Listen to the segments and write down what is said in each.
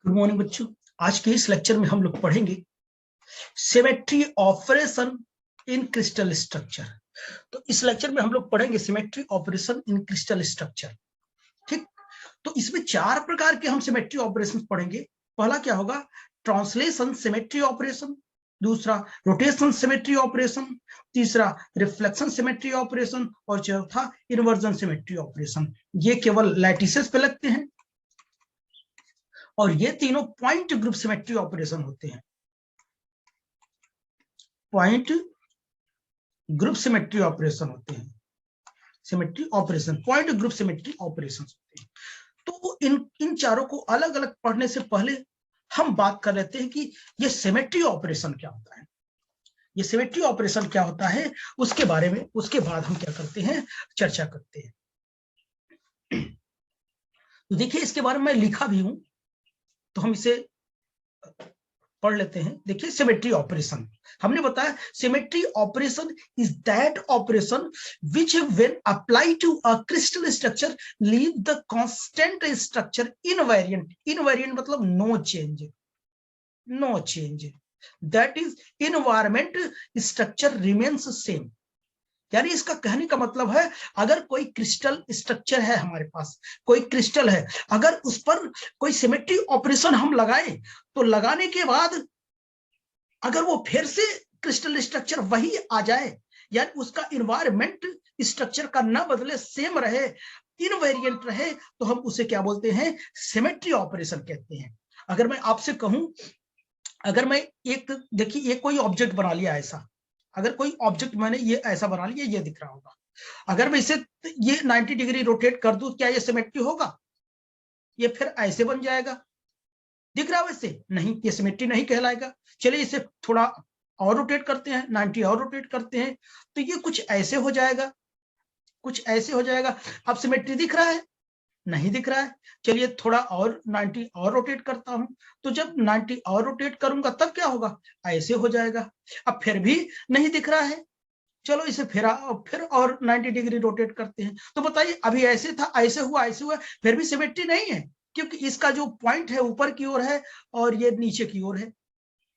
Good morning बच्चों। आज के इस लेक्चर में हम लोग पढ़ेंगे symmetry operation in crystal structure. तो इस लेक्चर में हम लोग पढ़ेंगे symmetry operation in crystal structure. ठीक, तो इसमें चार प्रकार के हम सिमेट्री ऑपरेशन पढ़ेंगे। पहला क्या होगा? ट्रांसलेशन सिमेट्री ऑपरेशन, दूसरा रोटेशन सिमेट्री ऑपरेशन, तीसरा रिफ्लेक्शन सिमेट्री ऑपरेशन और चौथा इन्वर्जन सिमेट्री ऑपरेशन। ये केवल लैटिसेस पे लगते हैं और ये तीनों पॉइंट ग्रुप सिमेट्री ऑपरेशन होते हैं। पॉइंट ग्रुप सिमेट्री ऑपरेशन होते हैं। Symmetry operation point group symmetry operation होते हैं। तो इन चारों को अलग अलग पढ़ने से पहले हम बात कर लेते हैं कि ये सिमेट्री ऑपरेशन क्या होता है। ये सिमेट्री ऑपरेशन क्या होता है उसके बारे में उसके बाद हम क्या करते हैं, चर्चा करते हैं। तो देखिए, इसके बारे में मैं लिखा भी हूं, तो हम इसे पढ़ लेते हैं। देखिए, सिमेट्री ऑपरेशन हमने बताया, symmetry operation is that operation which when apply to a crystal structure leave the constant structure invariant. Invariant मतलब no change, no change. That is environment structure remains same. यानी इसका कहने का मतलब है, अगर कोई क्रिस्टल स्ट्रक्चर है, हमारे पास कोई क्रिस्टल है, अगर उस पर कोई सिमेट्री ऑपरेशन हम लगाए तो लगाने के बाद अगर वो फिर से क्रिस्टल स्ट्रक्चर वही आ जाए, यानी उसका इन्वायरमेंट स्ट्रक्चर का ना बदले, सेम रहे, इनवेरिएंट रहे, तो हम उसे क्या बोलते हैं? सिमेट्री ऑपरेशन कहते हैं। अगर मैं आपसे कहूं, अगर मैं एक, देखिए, ये कोई ऑब्जेक्ट बना लिया ऐसा, अगर कोई ऑब्जेक्ट मैंने ये ऐसा बना लिया, ये दिख रहा होगा, अगर मैं इसे ये 90 डिग्री रोटेट कर दूं, क्या ये सिमेट्री होगा? ये फिर ऐसे बन जाएगा, दिख रहा है वैसे? नहीं, ये सिमेट्री नहीं कहलाएगा। चलिए इसे थोड़ा और रोटेट करते हैं, 90 और रोटेट करते हैं, तो ये कुछ ऐसे हो जाएगा, कुछ ऐसे हो जाएगा। अब सिमेट्री दिख रहा है? नहीं दिख रहा है। चलिए थोड़ा और 90 और रोटेट करता हूं, तो जब 90 और रोटेट करूंगा तब क्या होगा? ऐसे हो जाएगा। अब फिर भी नहीं दिख रहा है, चलो इसे फिर और 90 डिग्री रोटेट करते हैं, तो बताइए, अभी ऐसे था, ऐसे हुआ, ऐसे हुआ, फिर भी सिमेट्री नहीं है, क्योंकि इसका जो पॉइंट है ऊपर की ओर है और ये नीचे की ओर है।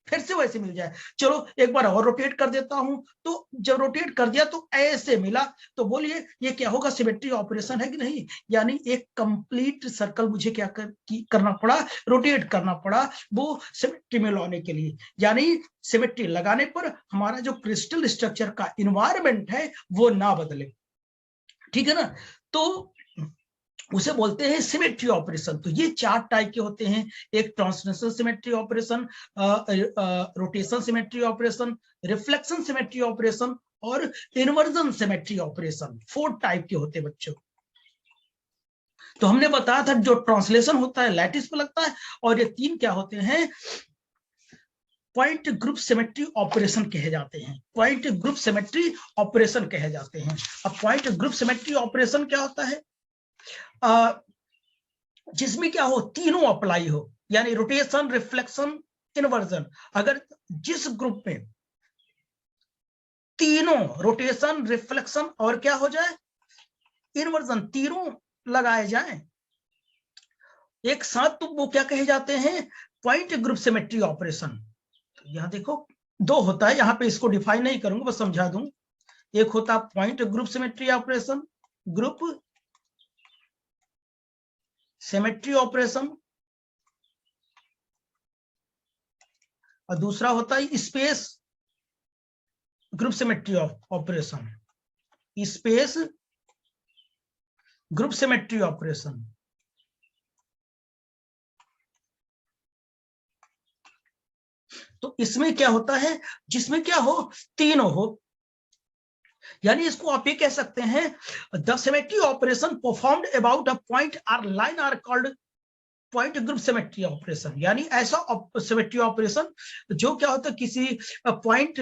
फिर से वैसे मिल जाए, चलो एक बार और रोटेट कर देता हूं, तो जब रोटेट कर दिया तो ऐसे मिला, तो बोलिए ये क्या होगा? सिमेट्री ऑपरेशन है कि नहीं? यानी एक कंप्लीट सर्कल मुझे क्या करना पड़ा? रोटेट करना पड़ा, वो सिमेट्री में लाने के लिए। यानी सिमेट्री लगाने पर हमारा जो क्रिस्टल स्ट्रक्चर का इन्वायरमेंट है वो ना बदले, ठीक है ना? तो उसे बोलते हैं सिमेट्री ऑपरेशन। तो ये चार टाइप के होते हैं, एक translational symmetry operation, rotation symmetry operation, reflection symmetry operation और इन्वर्जन सिमेट्री ऑपरेशन। 4 टाइप के होते हैं बच्चों। तो हमने बताया था, जो ट्रांसलेशन होता है लैटिस पे लगता है, और ये 3 क्या होते हैं? पॉइंट ग्रुप सिमेट्री ऑपरेशन कहे जाते हैं। पॉइंट ग्रुप सिमेट्री ऑपरेशन कहे जाते हैं। अब पॉइंट ग्रुप सिमेट्री ऑपरेशन क्या होता है? जिसमें क्या हो, तीनों अप्लाई हो, यानी रोटेशन, रिफ्लेक्शन, इन्वर्जन। अगर जिस ग्रुप में तीनों रोटेशन, रिफ्लेक्शन और क्या हो जाए, इन्वर्जन, तीनों लगाए जाएं एक साथ, तो वो क्या कहे जाते हैं? Point group symmetry operation. यहां देखो 2 होता है, यहां पे इसको डिफाइन नहीं करूंगा, बस समझा दूं। एक होता point group symmetry operation, group symmetry operation, और दूसरा होता है space group symmetry operation. Space group symmetry operation. तो इसमें क्या होता है? जिसमें क्या हो, तीनों हो, यानी इसको आप ये कह सकते हैं, the symmetry operation performed about a point or line are called point group symmetry operation. यानी ऐसा सिमेट्री ऑपरेशन जो क्या होता है, किसी पॉइंट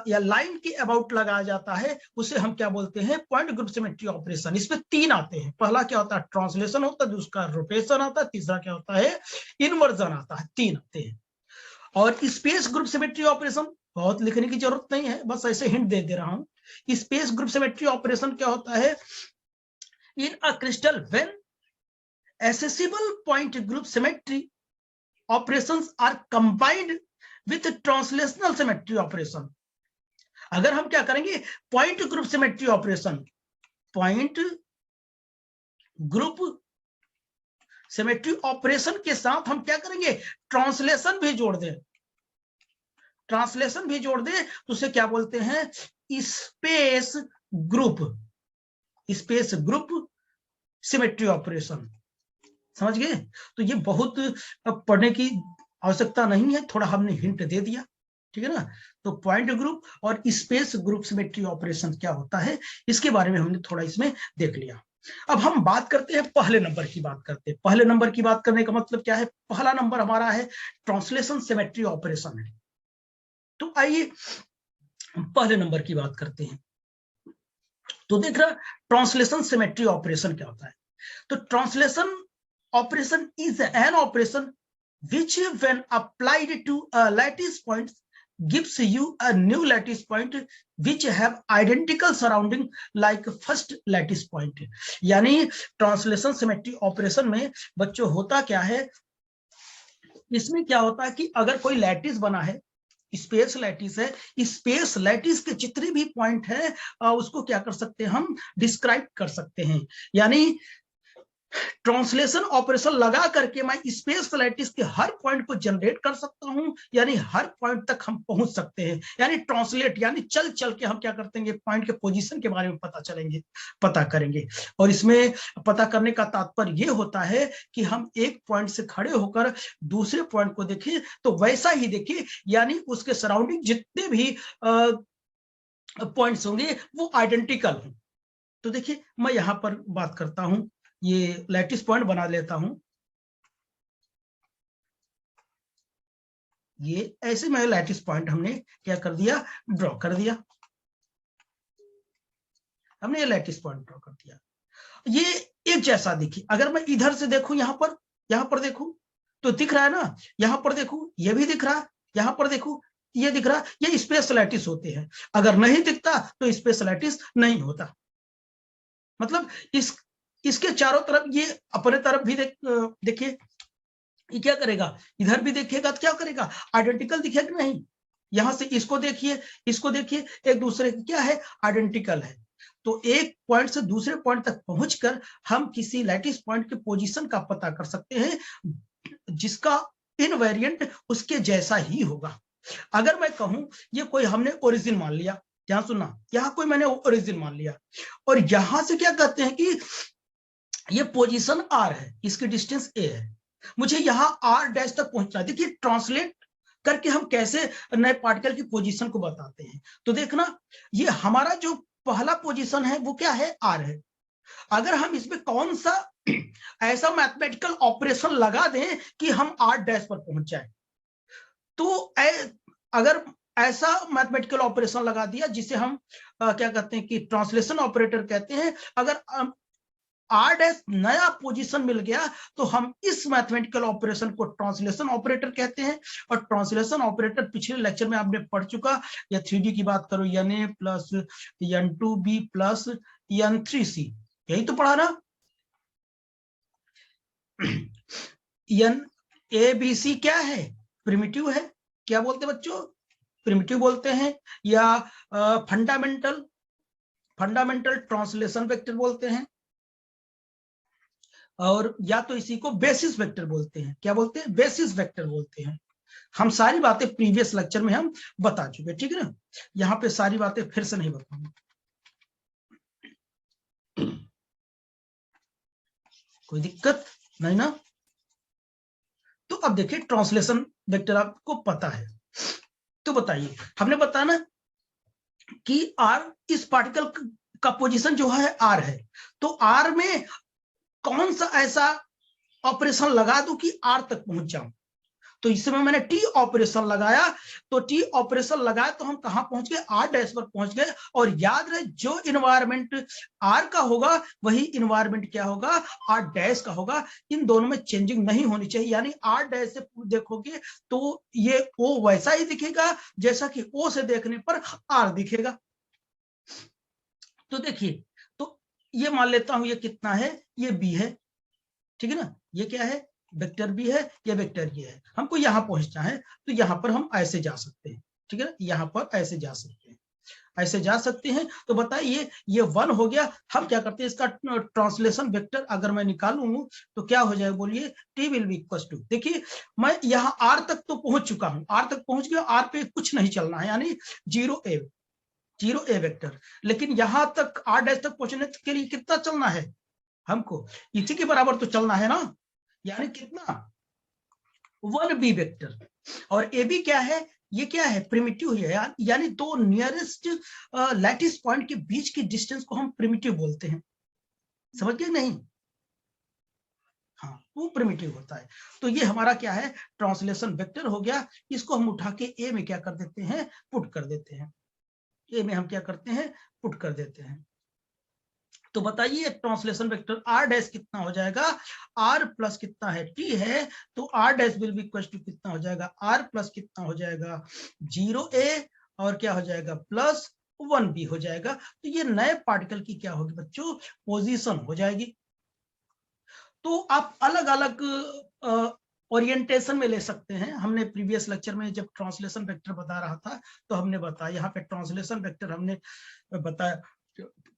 या लाइन के अबाउट लगाया जाता है, उसे हम क्या बोलते हैं? Point group symmetry operation. इसमें 3 आते हैं। पहला क्या होता है? ट्रांसलेशन होता है, दूसरा रोटेशन आता है, तीसरा क्या होता है? इन्वर्जन आता है। 3 आते हैं। और स्पेस ग्रुप सिमेट्री ऑपरेशन बहुत लिखने की जरूरत नहीं है, बस ऐसे हिंट दे रहा हूं। स्पेस ग्रुप सिमेट्री ऑपरेशन क्या होता है? In a crystal when accessible point group symmetry operations are combined with translational symmetry operation. अगर हम क्या करेंगे, point group symmetry operation, point group symmetry operation के साथ हम क्या करेंगे, ट्रांसलेशन भी जोड़ दें, ट्रांसलेशन भी जोड़ दें, तो उसे क्या बोलते हैं, space group, space group symmetry operation. समझ गए? तो ये बहुत पढ़ने की आवश्यकता नहीं है, थोड़ा हमने हिंट दे दिया, ठीक है ना। तो पॉइंट ग्रुप और स्पेस ग्रुप सिमेट्री ऑपरेशन क्या होता है, इसके बारे में हमने थोड़ा इसमें देख लिया। अब हम बात करते हैं पहले नंबर की बात करते हैं। पहले नंबर की बात करने का मतलब क्या है, पहला नंबर हमारा है ट्रांसलेशन सिमेट्री ऑपरेशन है। तो आइए पहले नंबर की बात करते हैं। तो देख रहा, ट्रांसलेशन सिमेट्री ऑपरेशन क्या होता है। तो translation operation is an operation which when applied to a lattice point gives you a new lattice point which have identical surrounding like first lattice point। यानी ट्रांसलेशन सिमेट्री ऑपरेशन में बच्चों होता क्या है, इसमें क्या होता है कि अगर कोई लैटिस बना है, स्पेस लैटिस है, स्पेस लैटिस के जितने भी पॉइंट है उसको क्या कर सकते हैं, हम डिस्क्राइब कर सकते हैं। यानी ट्रांसलेशन ऑपरेशन लगा करके मैं स्पेस लैटिस के हर पॉइंट को जनरेट कर सकता हूं, यानी हर पॉइंट तक हम पहुंच सकते हैं। यानी ट्रांसलेट, यानी चल चल के हम क्या करते हैं, पॉइंट के पोजीशन के बारे में पता करेंगे। और इसमें पता करने का तात्पर्य यह होता है कि हम एक पॉइंट से खड़े होकर दूसरे पॉइंट को देखें तो वैसा ही देखें, यानी उसके सराउंडिंग जितने भी पॉइंट्स होंगे वो आइडेंटिकल हों। तो देखिए मैं यहां पर बात करता हूं, ये लैटिस पॉइंट बना लेता हूं, ये ऐसे में लैटिस पॉइंट हमने क्या कर दिया, ड्रॉ कर दिया, हमने ये लैटिस पॉइंट ड्रॉ कर दिया। ये एक जैसा देखिए, अगर मैं इधर से देखूं, यहां पर देखूं तो दिख रहा है ना, यहां पर देखूं ये भी दिख रहा है, यहां पर देखूं ये दिख रहा है, ये स्पेस लैटिस होते हैं। अगर नहीं दिखता तो स्पेस लैटिस नहीं होता। मतलब इसके चारों तरफ ये अपने तरफ भी देखिए, ये क्या करेगा, इधर भी देखिएगा तो क्या करेगा, आइडेंटिकल दिखेगा नहीं। यहां से इसको देखिए, इसको देखिए, एक दूसरे की क्या है, आइडेंटिकल है। तो एक पॉइंट से दूसरे पॉइंट तक पहुंचकर हम किसी लैटिस पॉइंट के पोजीशन का पता कर सकते हैं, जिसका इनवेरिएंट उसके जैसा ही होगा। अगर मैं कहूं ये कोई हमने ओरिजिन मान लिया, ध्यान सुनना, यहां कोई मैंने ओरिजिन मान लिया, और यहां से क्या कहते हैं कि ये पोजीशन आर है, इसकी डिस्टेंस ए है, मुझे यहां आर डैश तक पहुंचना है। देखिए ट्रांसलेट करके हम कैसे नए पार्टिकल की पोजीशन को बताते हैं। तो देखना, ये हमारा जो पहला पोजीशन है वो क्या है, आर है। अगर हम इसमें कौन सा ऐसा मैथमेटिकल ऑपरेशन लगा दें कि हम आर डैश पर पहुंच जाए, तो अगर ऐसा मैथमेटिकल ऑपरेशन लगा दिया जिसे हम क्या कहते हैं कि ट्रांसलेशन ऑपरेटर कहते हैं, अगर आर डैश नया पोजीशन मिल गया तो हम इस मैथमेटिकल ऑपरेशन को ट्रांसलेशन ऑपरेटर कहते हैं। और ट्रांसलेशन ऑपरेटर पिछले लेक्चर में आपने पढ़ चुका, या 3D की बात करो, Na plus N2B plus N3C, यही तो पढ़ा ना। ABC क्या है, प्रिमिटिव है, क्या बोलते हैं बच्चों, प्रिमिटिव बोलते हैं, या फंडामेंटल ट्रांसलेशन वेक्टर बोलते हैं, और या तो इसी को बेसिस वेक्टर बोलते हैं। क्या बोलते हैं, बेसिस वेक्टर बोलते हैं। हम सारी बातें प्रीवियस लेक्चर में हम बता चुके, ठीक है ना, यहाँ पे सारी बातें फिर से नहीं बताऊंगा। कोई दिक्कत नहीं ना। तो अब देखिए ट्रांसलेशन वेक्टर आपको पता है, तो बताइए, हमने बताया ना कि आर, इस पार्टिकल का पोजीशन जो है आर है, तो आर में कौन सा ऐसा ऑपरेशन लगा दूं कि आर तक पहुंच जाऊं। तो इस समय मैंने टी ऑपरेशन लगाया, तो टी ऑपरेशन लगाया तो हम कहां पहुंच गए, आर डैश पर पहुंच गए। और याद रहे, जो इन्वायरमेंट आर का होगा वही इन्वायरमेंट क्या होगा, आर डैश का होगा। इन दोनों में चेंजिंग नहीं होनी चाहिए। यानी आर डैश से देखोगे तो ये ओ वैसा ही दिखेगा जैसा कि ओ से देखने पर आर दिखेगा। तो देखिए, तो ये मान लेता हूं ये कितना है, ये बी है, ठीक है ना, ये क्या है, वेक्टर भी है, ये वेक्टर ये है, हमको यहाँ पहुंचना है, तो यहाँ पर हम ऐसे जा सकते हैं, ठीक है ना, यहाँ पर ऐसे जा सकते हैं, ऐसे जा सकते हैं। तो बताइए ये 1 हो गया, हम क्या करते हैं इसका ट्रांसलेशन वेक्टर अगर मैं निकालूं तो क्या हो जाएगा, बोलिए t will be equal to, देखिए मैं यहाँ r तक तो पहुंच चुका हूं, r तक पहुंच गया, r पे कुछ नहीं चलना है, यानी 0a वेक्टर, लेकिन यहां तक r डैश तक पहुंचने के लिए कितना चलना है, हमको इसी के बराबर तो चलना है ना, यानी कितना 1b वेक्टर, और ab क्या है, ये क्या है, प्रिमिटिव है, यानी दो नियरेस्ट लैटिस पॉइंट के बीच की डिस्टेंस को हम प्रिमिटिव बोलते हैं, समझ गए नहीं, हाँ वो प्रिमिटिव होता है। तो ये हमारा क्या है, ट्रांसलेशन वेक्टर हो गया, इसको हम उठा के ए में क्या कर देते हैं, पुट कर देते हैं, ए में हम क्या करते हैं, पुट कर देते हैं। तो बताइए ट्रांसलेशन वेक्टर r डैश कितना हो जाएगा, r प्लस कितना है, t है, तो r dash will be equal to कितना हो जाएगा, r प्लस कितना हो जाएगा 0a, और क्या हो जाएगा प्लस 1b हो जाएगा। तो ये नए पार्टिकल की क्या होगी बच्चों, पोजीशन हो जाएगी। तो आप अलग अलग ओरिएंटेशन में ले सकते हैं, हमने प्रीवियस लेक्चर में जब ट्रांसलेशन वेक्टर बता रहा था तो हमने बताया, यहाँ पे ट्रांसलेशन वेक्टर हमने बताया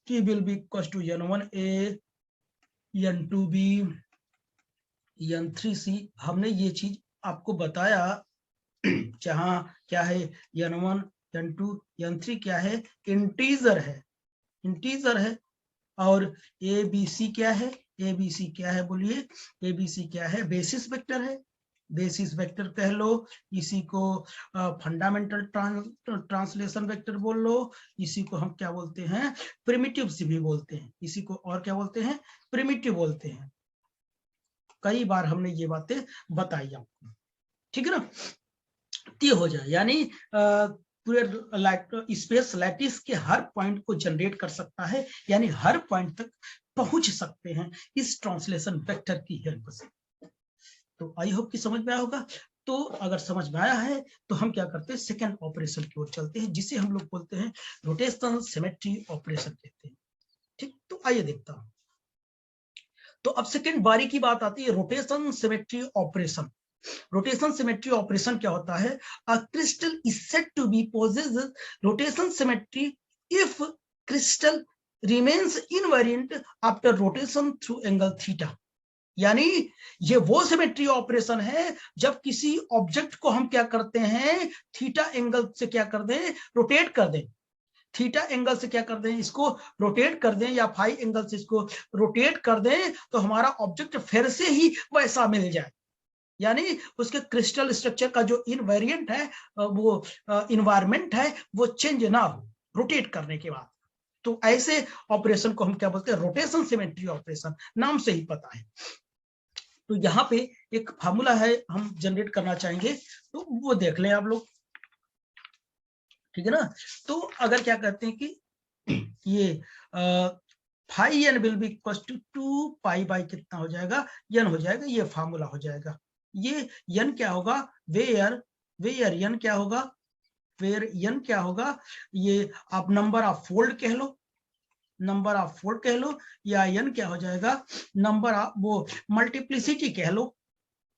कि will be equal to n1a n2b n3c, हमने ये चीज आपको बताया, जहां क्या है n1 n2 n3 क्या है, इंटीजर है, इंटीजर है, और abc क्या है, abc क्या है बोलिए, abc क्या है, बेसिस वेक्टर है, बेसिस वेक्टर कह लो, इसी को फंडामेंटल ट्रांसलेशन वेक्टर बोल लो, इसी को हम क्या बोलते हैं, प्रिमिटिव से भी बोलते हैं, इसी को और क्या बोलते हैं, प्रिमिटिव बोलते हैं। कई बार हमने ये बातें बताई आपको, ठीक है ना, ये हो जाए, यानी पूरे स्पेस लैटिस के हर पॉइंट को जनरेट कर सकता है, यानी हर पॉइंट तक पहुंच सकते हैं इस ट्रांसलेशन वेक्टर की हेल्प से। तो आई होप कि समझ में आया होगा। तो अगर समझ में आया है तो हम क्या करते हैं, सेकंड ऑपरेशन की ओर चलते हैं, जिसे हम लोग बोलते हैं रोटेशनल सिमेट्री ऑपरेशन कहते हैं, ठीक। तो आइए देखता हूं, तो अब सेकंड बारी की बात आती है, rotation symmetry operation. Rotation symmetry operation क्या होता है, a crystal is said to be possess rotation symmetry if crystal remains invariant after rotation through angle theta, यानी ये वो सिमेट्री ऑपरेशन है जब किसी ऑब्जेक्ट को हम क्या करते हैं, थीटा एंगल से क्या कर दें, रोटेट कर दें, थीटा एंगल से क्या कर दें, इसको रोटेट कर दें, या फाई एंगल से इसको रोटेट कर दें, तो हमारा ऑब्जेक्ट फिर से ही वैसा मिल जाए, यानी उसके क्रिस्टल स्ट्रक्चर का जो इनवेरिएंट है, वो इन्वायरमेंट है, वो चेंज ना हो रोटेट करने के बाद। तो ऐसे ऑपरेशन को हम क्या बोलते हैं, रोटेशन सिमेट्री ऑपरेशन, नाम से ही पता है। तो यहाँ पे एक फार्मूला है हम जनरेट करना चाहेंगे, तो वो देख लें आप लोग, ठीक है ना। तो अगर क्या कहते हैं कि ये phi n will be equal to 2 pi by कितना हो जाएगा, एन हो जाएगा, ये फार्मूला हो जाएगा। ये एन क्या होगा, वेयर एन क्या होगा, वेयर एन क्या होगा, ये आप नंबर ऑफ फोल्ड कह लो, नंबर ऑफ फोल्ड कह लो, या एन क्या हो जाएगा, नंबर ऑफ वो मल्टीप्लिसिटी कह लो,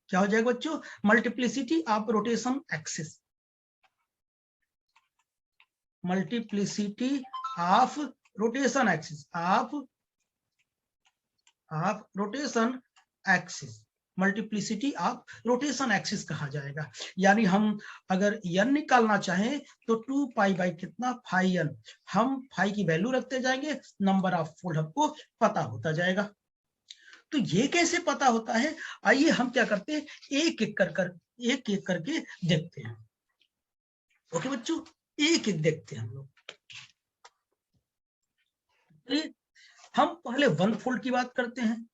क्या हो जाएगा बच्चों, multiplicity of rotation axis, multiplicity of rotation axis, of rotation axis, multiplicity of rotation axis कहा जाएगा। यानी हम अगर n निकालना चाहें तो 2 पाई बाई कितना, फाई n, हम फाई की वैल्यू रखते जाएंगे, नंबर ऑफ फोल्ड हमको पता होता जाएगा। तो ये कैसे पता होता है, आइए हम क्या करते हैं, एक एक करके देखते हैं। ओके बच्चों, एक एक देखते हैं हम लोग। हम पहले 1 फोल्ड की बात करते हैं,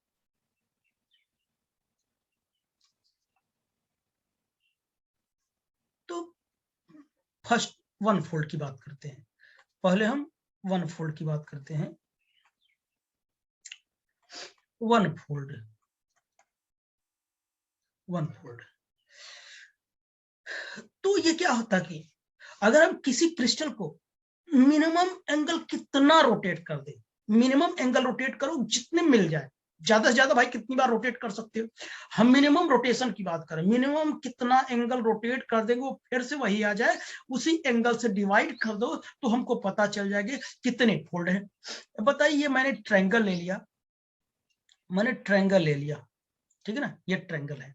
तो फर्स्ट 1 फोल्ड की बात करते हैं, पहले हम 1 फोल्ड की बात करते हैं। 1 फोल्ड तो ये क्या होता कि अगर हम किसी क्रिस्टल को मिनिमम एंगल कितना रोटेट कर दे, मिनिमम एंगल रोटेट करो जितने मिल जाए, ज्यादा से ज्यादा भाई कितनी बार रोटेट कर सकते हो। हम मिनिमम रोटेशन की बात करें, मिनिमम कितना एंगल रोटेट कर देंगे वो फिर से वही आ जाए, उसी एंगल से डिवाइड कर दो तो हमको पता चल जाएगा कितने फोल्ड है। बताइए, ये मैंने ट्रायंगल ले लिया, ठीक है ना, ये ट्रायंगल है।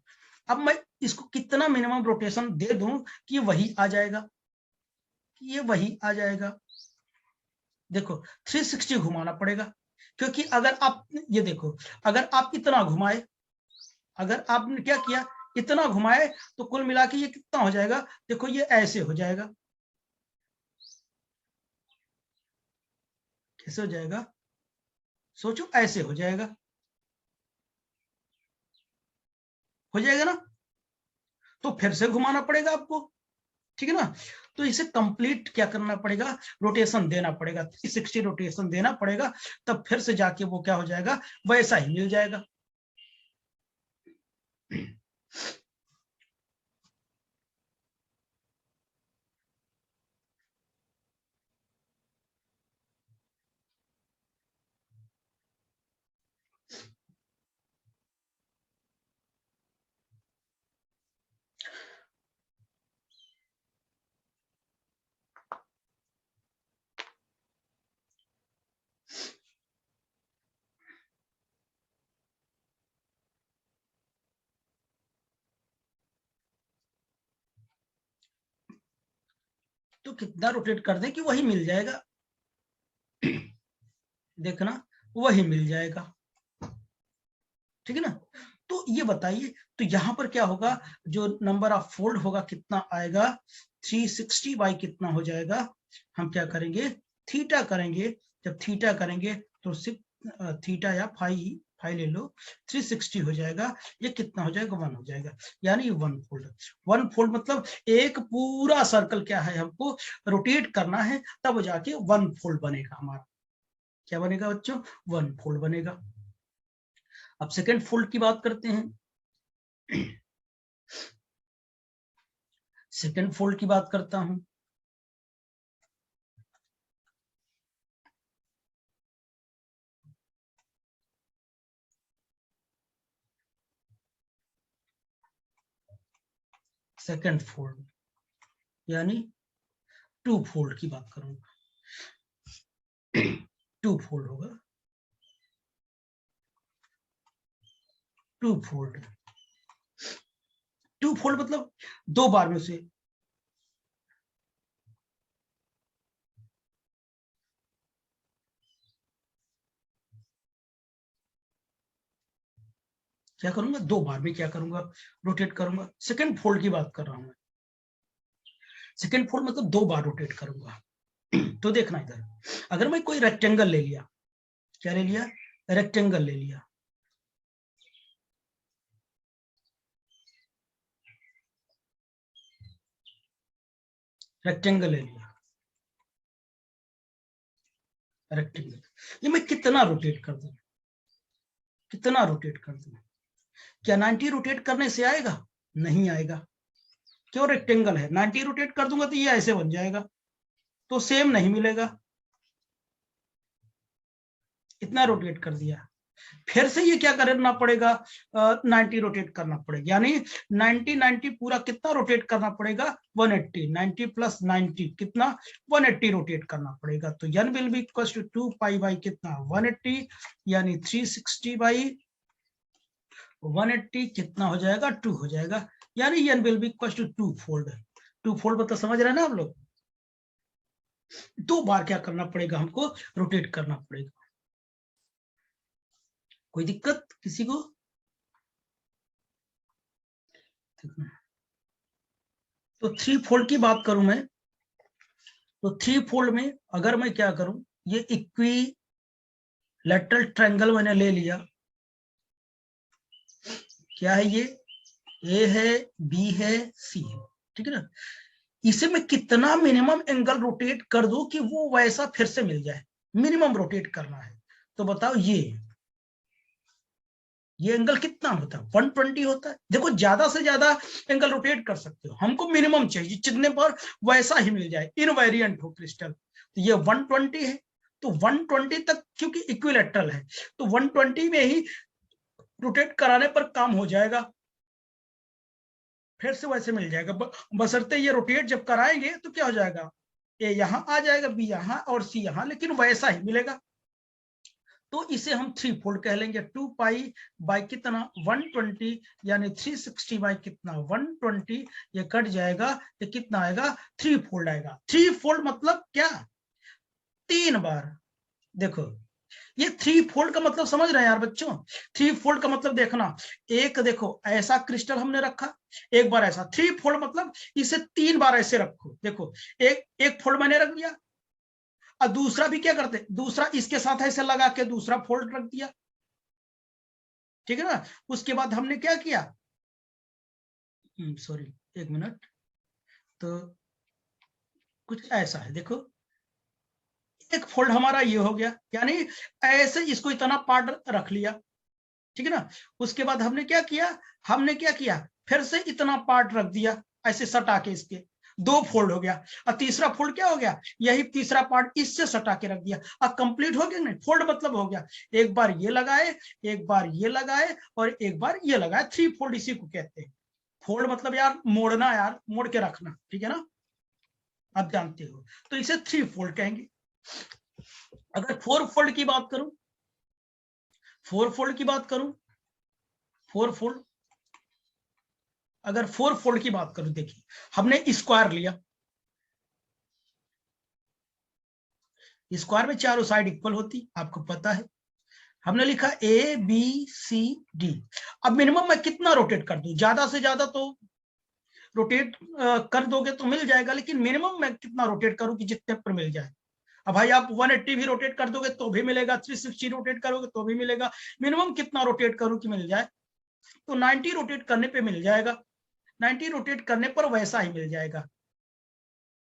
अब मैं इसको कितना मिनिमम रोटेशन दे दूं कि वही आ जाएगा, ये वही आ जाएगा। देखो 360 घुमाना पड़ेगा, क्योंकि अगर आप ये देखो, अगर आप इतना घुमाए, अगर आपने क्या किया, इतना घुमाए, तो कुल मिला के ये कितना हो जाएगा, देखो ये ऐसे हो जाएगा, कैसे हो जाएगा, सोचो, ऐसे हो जाएगा, हो जाएगा ना। तो फिर से घुमाना पड़ेगा आपको, ठीक है ना। तो इसे कंप्लीट क्या करना पड़ेगा, रोटेशन देना पड़ेगा, 360 रोटेशन देना पड़ेगा, तब फिर से जाके वो क्या हो जाएगा, वैसा ही मिल जाएगा। तो कितना रोटेट कर दे कि वही मिल जाएगा, देखना वही मिल जाएगा, ठीक है ना। तो ये बताइए, तो यहां पर क्या होगा, जो नंबर ऑफ फोल्ड होगा कितना आएगा, 360 बाई कितना हो जाएगा, हम क्या करेंगे, थीटा करेंगे, जब थीटा करेंगे तो सिर्फ थीटा या फाई, फाई ले लो, 360 हो जाएगा, ये कितना हो जाएगा, 1 हो जाएगा, यानी 1 फोल्ड। 1 फोल्ड मतलब एक पूरा सर्कल क्या है, हमको रोटेट करना है, तब जाके 1 फोल्ड बनेगा हमारा, क्या बनेगा बच्चों, 1 फोल्ड बनेगा। अब सेकेंड फोल्ड की बात करते हैं, सेकेंड फोल्ड की बात करता हूं। सेकेंड फोल्ड यानी 2 फोल्ड की बात करूंगा, 2 फोल्ड होगा, 2 फोल्ड, 2 फोल्ड मतलब 2 बार में से, क्या करूंगा, 2 बार में क्या करूंगा, रोटेट करूंगा। सेकेंड फोल्ड की बात कर रहा हूं मैं, सेकेंड फोल्ड मतलब 2 बार रोटेट करूंगा। तो देखना इधर, अगर मैं कोई रेक्टेंगल ले लिया, क्या ले लिया, रेक्टेंगल ले लिया, रेक्टेंगल ले लिया, रेक्टेंगल, ये मैं कितना रोटेट कर दूं, कितना रोटेट कर दूं, क्या 90 रोटेट करने से आएगा, नहीं आएगा, क्यों, रेक्टेंगल है, 90 रोटेट कर दूंगा तो ये ऐसे बन जाएगा, तो सेम नहीं मिलेगा, इतना रोटेट कर दिया, फिर से ये क्या करना पड़ेगा, 90 रोटेट करना पड़ेगा, यानी 90 90 पूरा कितना रोटेट करना पड़ेगा, 180, 90 प्लस 90 कितना, 180 रोटेट करना पड़ेगा। तो n will be equal to 2 pi by कितना, 180, यानी 360 बाई 180 कितना हो जाएगा, 2 हो जाएगा, यानी n will be equal to 2 fold. 2 fold मतलब समझ रहे हैं ना आप लोग, 2 बार क्या करना पड़ेगा, हमको रोटेट करना पड़ेगा। कोई दिक्कत किसी को, तो 3 फोल्ड की बात करूं मैं, तो 3 फोल्ड में अगर मैं क्या करूं, ये इक्वी लेटरल ट्रायंगल मैंने ले लिया, क्या है ये, ए है, बी है, सी है, ठीक है ना। इसे मैं कितना मिनिमम एंगल रोटेट कर दूं कि वो वैसा फिर से मिल जाए, मिनिमम रोटेट करना है, तो बताओ ये एंगल कितना होता है, 120 होता है। देखो ज्यादा से ज्यादा एंगल रोटेट कर सकते हो, हमको मिनिमम चाहिए जितने पर वैसा ही मिल जाए, इनवेरिएंट हो क्रिस्टल, तो ये 120 है, तो 120 तक क्योंकि इक्विलेटरल है, तो 120 में ही रोटेट कराने पर काम हो जाएगा, फिर से वैसे मिल जाएगा, बशर्ते ये रोटेट जब कराएंगे तो क्या हो जाएगा, ए यहां आ जाएगा, बी यहां और सी यहां, लेकिन वैसा ही मिलेगा। तो इसे हम 3 फोल्ड कह लेंगे। 2 पाई बाई कितना 120, यानी 360 बाई कितना 120, ये कट जाएगा, ये कितना आएगा 3 फोल्ड आएगा। 3 फोल्ड मतलब क्या, 3 बार। देखो ये 3 फोल्ड का मतलब समझ रहे हैं यार बच्चों, 3 फोल्ड का मतलब देखना, एक देखो ऐसा क्रिस्टल हमने रखा, एक बार ऐसा, 3 फोल्ड मतलब इसे 3 बार ऐसे रखो। देखो एक फोल्ड मैंने रख दिया, और दूसरा भी क्या करते, दूसरा इसके साथ ऐसे लगा के दूसरा फोल्ड रख दिया, ठीक है ना। उसके बाद हमने क्या किया, सॉरी एक मिनट, तो कुछ ऐसा है, देखो एक फोल्ड हमारा ये हो गया, यानी ऐसे इसको इतना पार्ट रख लिया, ठीक है ना। उसके बाद हमने क्या किया, फिर से इतना पार्ट रख दिया ऐसे सटा के, इसके 2 फोल्ड हो गया, और तीसरा फोल्ड क्या हो गया, यही तीसरा पार्ट इससे सटा के रख दिया, अब कंप्लीट हो गया नहीं, फोल्ड मतलब हो गया, एक बार ये लगाए, एक बार ये लगाए, और एक बार ये लगाए, 3 फोल्ड इसी को कहते हैं। फोल्ड मतलब यार मोड़ना, यार मोड़ के रखना, ठीक है ना, आप जानते हो, तो इसे 3 फोल्ड कहेंगे। अगर 4 फोल्ड की बात करूं, 4 फोल्ड की बात करूं, 4 फोल्ड, अगर 4 फोल्ड की बात करूं, देखिए हमने स्क्वायर लिया, स्क्वायर में चारों साइड इक्वल होती, आपको पता है, हमने लिखा ए बी सी डी। अब मिनिमम मैं कितना रोटेट कर दूं, ज्यादा से ज्यादा तो रोटेट कर दोगे तो मिल जाएगा, लेकिन मिनिमम मैं कितना रोटेट करूं कि जितने पर मिल जाए। अब भाई आप 180 भी रोटेट कर दोगे तो भी मिलेगा, 360 रोटेट करोगे तो भी मिलेगा, मिनिमम कितना रोटेट करूं कि मिल जाए, तो 90 रोटेट करने पे मिल जाएगा, 90 रोटेट करने पर वैसा ही मिल जाएगा,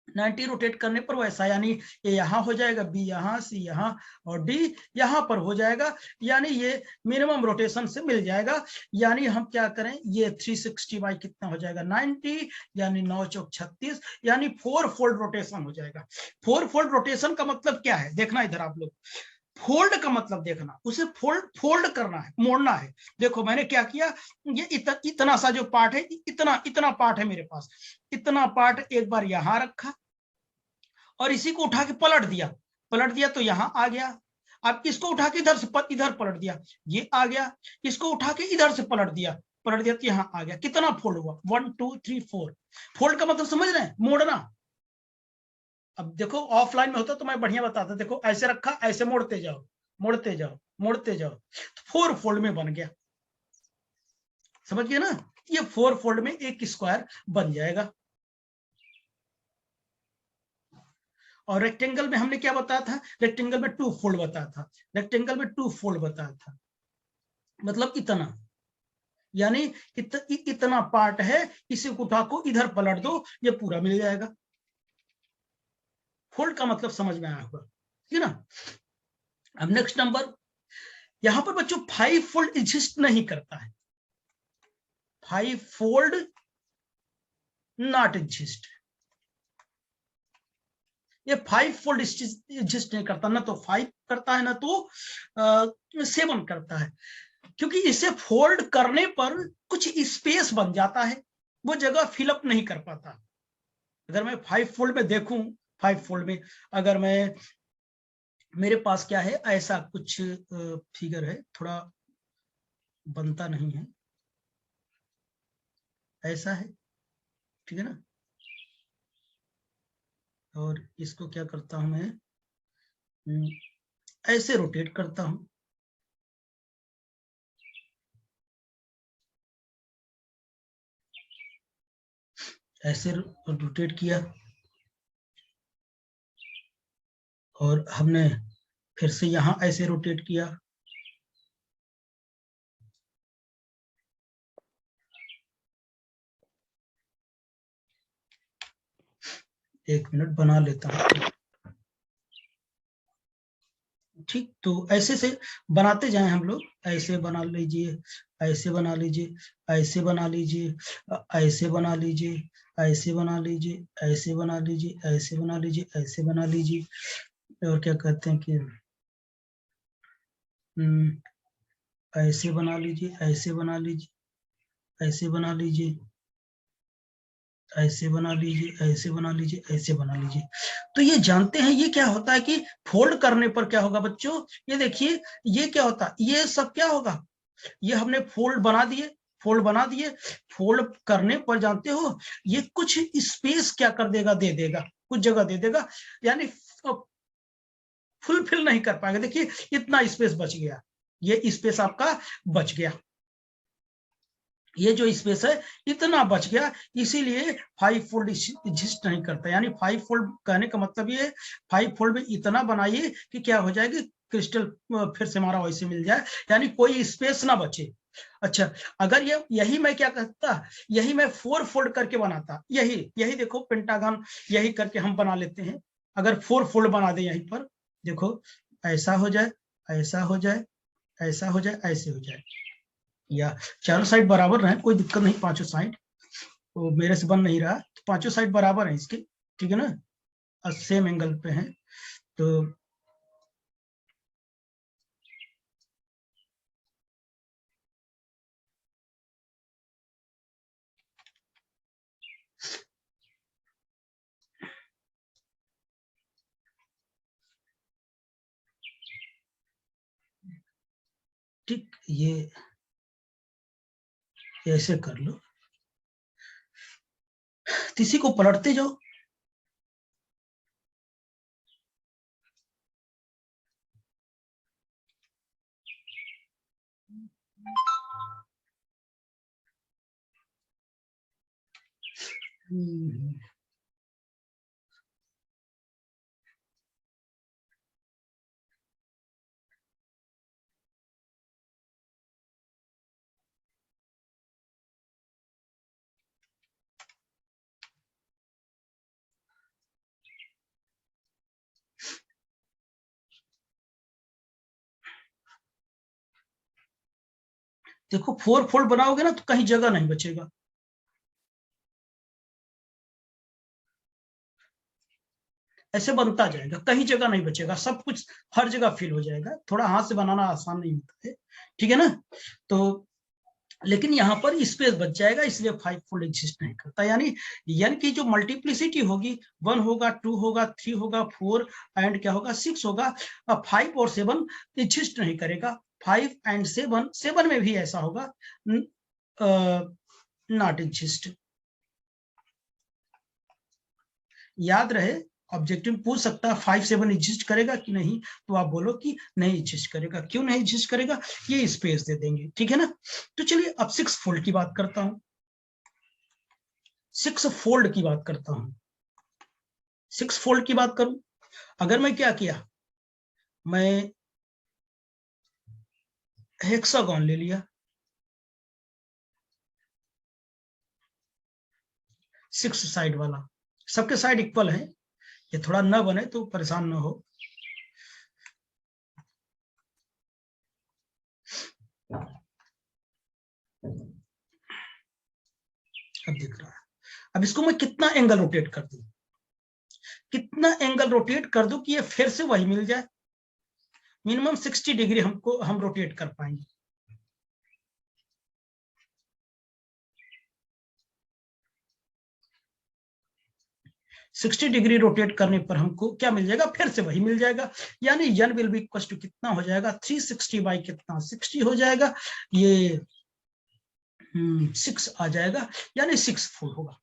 90 रोटेट करने पर वैसा, यानी ए यहां हो जाएगा, बी यहां, सी यहां, और डी यहां पर हो जाएगा, यानी ये मिनिमम रोटेशन से मिल जाएगा। यानी हम क्या करें, ये 360 बाई कितना हो जाएगा 90, यानी 9 चौक 36, यानी 4 फोल्ड रोटेशन हो जाएगा। 4 फोल्ड रोटेशन का मतलब क्या है, देखना इधर आप लोग, फोल्ड का मतलब देखना, उसे फोल्ड करना है, मोड़ना है। देखो मैंने क्या किया, ये इतना सा जो पार्ट है, इतना पार्ट है मेरे पास, इतना पार्ट एक बार यहां रखा, और इसी को उठा के पलट दिया तो यहां आ गया। अब इसको उठा के इधर पलट दिया, ये आ गया, इसको उठा के इधर से पलट दिया तो यहां आ गया। कितना फोल्ड हुआ, 1 2 3 4। फोल्ड का मतलब समझ रहे हैं, मोड़ना। अब देखो ऑफलाइन में होता तो मैं बढ़िया बताता, देखो ऐसे रखा, ऐसे मोड़ते जाओ, मोड़ते जाओ, मोड़ते जाओ, तो 4 फोल्ड में बन गया, समझ गए ना, ये 4 फोल्ड में एक स्क्वायर बन जाएगा। और रेक्टेंगल में हमने क्या बताया था, रेक्टेंगल में 2 फोल्ड बताया था, रेक्टेंगल में 2 फोल्ड बताया था, मतलब इतना, यानी इतना पार्ट है, इसे उठा को इधर पलट दो, ये पूरा मिल जाएगा। फोल्ड का मतलब समझ में आया होगा, ठीक है ना। अब नेक्स्ट नंबर, यहां पर बच्चों 5 फोल्ड एग्जिस्ट नहीं करता है, 5 फोल्ड नॉट एग्जिस्ट, ये 5 फोल्ड एग्जिस्ट नहीं करता, ना तो 5 करता है, ना तो 7 करता है, क्योंकि इसे फोल्ड करने पर कुछ स्पेस बन जाता है, वो जगह फिलअप नहीं कर पाता। अगर मैं 5 फोल्ड में देखूं, 5 फोल्ड में अगर मैं, मेरे पास क्या है, ऐसा कुछ फिगर है, थोड़ा बनता नहीं है, ऐसा है, ठीक है ना, और इसको क्या करता हूं मैं, ऐसे रोटेट करता हूं, ऐसे रोटेट किया, और हमने फिर से यहां ऐसे रोटेट किया, एक मिनट बना लेता हूं, ठीक। तो ऐसे से बनाते जाएं हम लोग, ऐसे बना लीजिए, ऐसे बना लीजिए, ऐसे बना लीजिए, ऐसे बना लीजिए, ऐसे बना लीजिए, ऐसे बना लीजिए, ऐसे बना लीजिए, ऐसे बना लीजिए, और क्या कहते हैं कि ऐसे बना लीजिए, ऐसे बना लीजिए, ऐसे बना लीजिए, ऐसे बना लीजिए, ऐसे बना लीजिए, ऐसे बना लीजिए। तो ये जानते हैं ये क्या होता है कि फोल्ड करने पर क्या होगा बच्चों, ये देखिए ये क्या होता है, ये सब क्या होगा, ये हमने फोल्ड बना दिए, फोल्ड बना दिए, फोल्ड करने पर जानते हो ये कुछ स्पेस क्या कर देगा, दे देगा, कुछ जगह दे देगा, यानी फुलफिल नहीं कर पाएगा। देखिए इतना स्पेस बच गया, ये स्पेस आपका बच गया, ये जो स्पेस है इतना बच गया, इसीलिए 5 फोल्ड एग्जिस्ट नहीं करता। यानी 5 फोल्ड कहने का मतलब ये 5 फोल्ड में इतना बनाइए कि क्या हो जाएगी, क्रिस्टल फिर से हमारा वैसे मिल जाए, यानी कोई स्पेस ना बचे। अच्छा, अगर ये यही मैं क्या कहता, यही मैं 4 फोल्ड करके बनाता, यही यही देखो पेंटागन, यही करके हम बना लेते हैं। अगर 4 फोल्ड बना दे यहीं पर, देखो ऐसा हो जाए, ऐसा हो जाए, ऐसा हो जाए, ऐसे हो जाए, या चारों साइड बराबर रहे, कोई दिक्कत नहीं, पांचों साइड तो मेरे से बन नहीं रहा, तो पांचों साइड बराबर है इसके, ठीक है ना, सेम एंगल पे है। तो ठीक, ये ऐसे कर लो, किसी को पलटते जाओ। देखो 4 फोल्ड बनाओगे ना तो कहीं जगह नहीं बचेगा, ऐसे बनता जाएगा, कहीं जगह नहीं बचेगा, सब कुछ हर जगह फिल हो जाएगा। थोड़ा हाथ से बनाना आसान नहीं होता है, ठीक है ना। तो लेकिन यहाँ पर स्पेस बच जाएगा, इसलिए 5 फोल्ड एग्जिस्ट नहीं करता। यानी n की जो मल्टीप्लिसिटी होगी, 1 होगा, 2 होगा, 3 होगा, 4 एंड क्या होगा, 6 होगा, 5 और 7 एग्जिस्ट नहीं करेगा। 5 एंड 7, 7 में भी ऐसा होगा, नॉट एग्जिस्ट। याद रहे, ऑब्जेक्टिव पूछ सकता है 5 7 एग्जिस्ट करेगा कि नहीं, तो आप बोलो कि नहीं एग्जिस्ट करेगा। क्यों नहीं एग्जिस्ट करेगा, ये स्पेस दे देंगे, ठीक है ना। तो चलिए अब 6 फोल्ड की बात करता हूं, 6 फोल्ड की बात करता हूं। 6 फोल्ड की बात करूं, अगर मैं क्या किया, मैं हेक्सागोन ले लिया, 6 साइड वाला, सबके साइड इक्वल है, ये थोड़ा न बने तो परेशान न हो। अब दिख रहा है, अब इसको मैं कितना एंगल रोटेट कर दूं, कितना एंगल रोटेट कर दूं कि ये फिर से वही मिल जाए, मिनिमम 60 डिग्री हमको हम रोटेट कर पाएंगे। 60 डिग्री रोटेट करने पर हमको क्या मिल जाएगा, फिर से वही मिल जाएगा। यानी n will be equal to कितना हो जाएगा, 360 बाई कितना, 60 हो जाएगा, ये 6 आ जाएगा, यानी 6 फोल्ड होगा।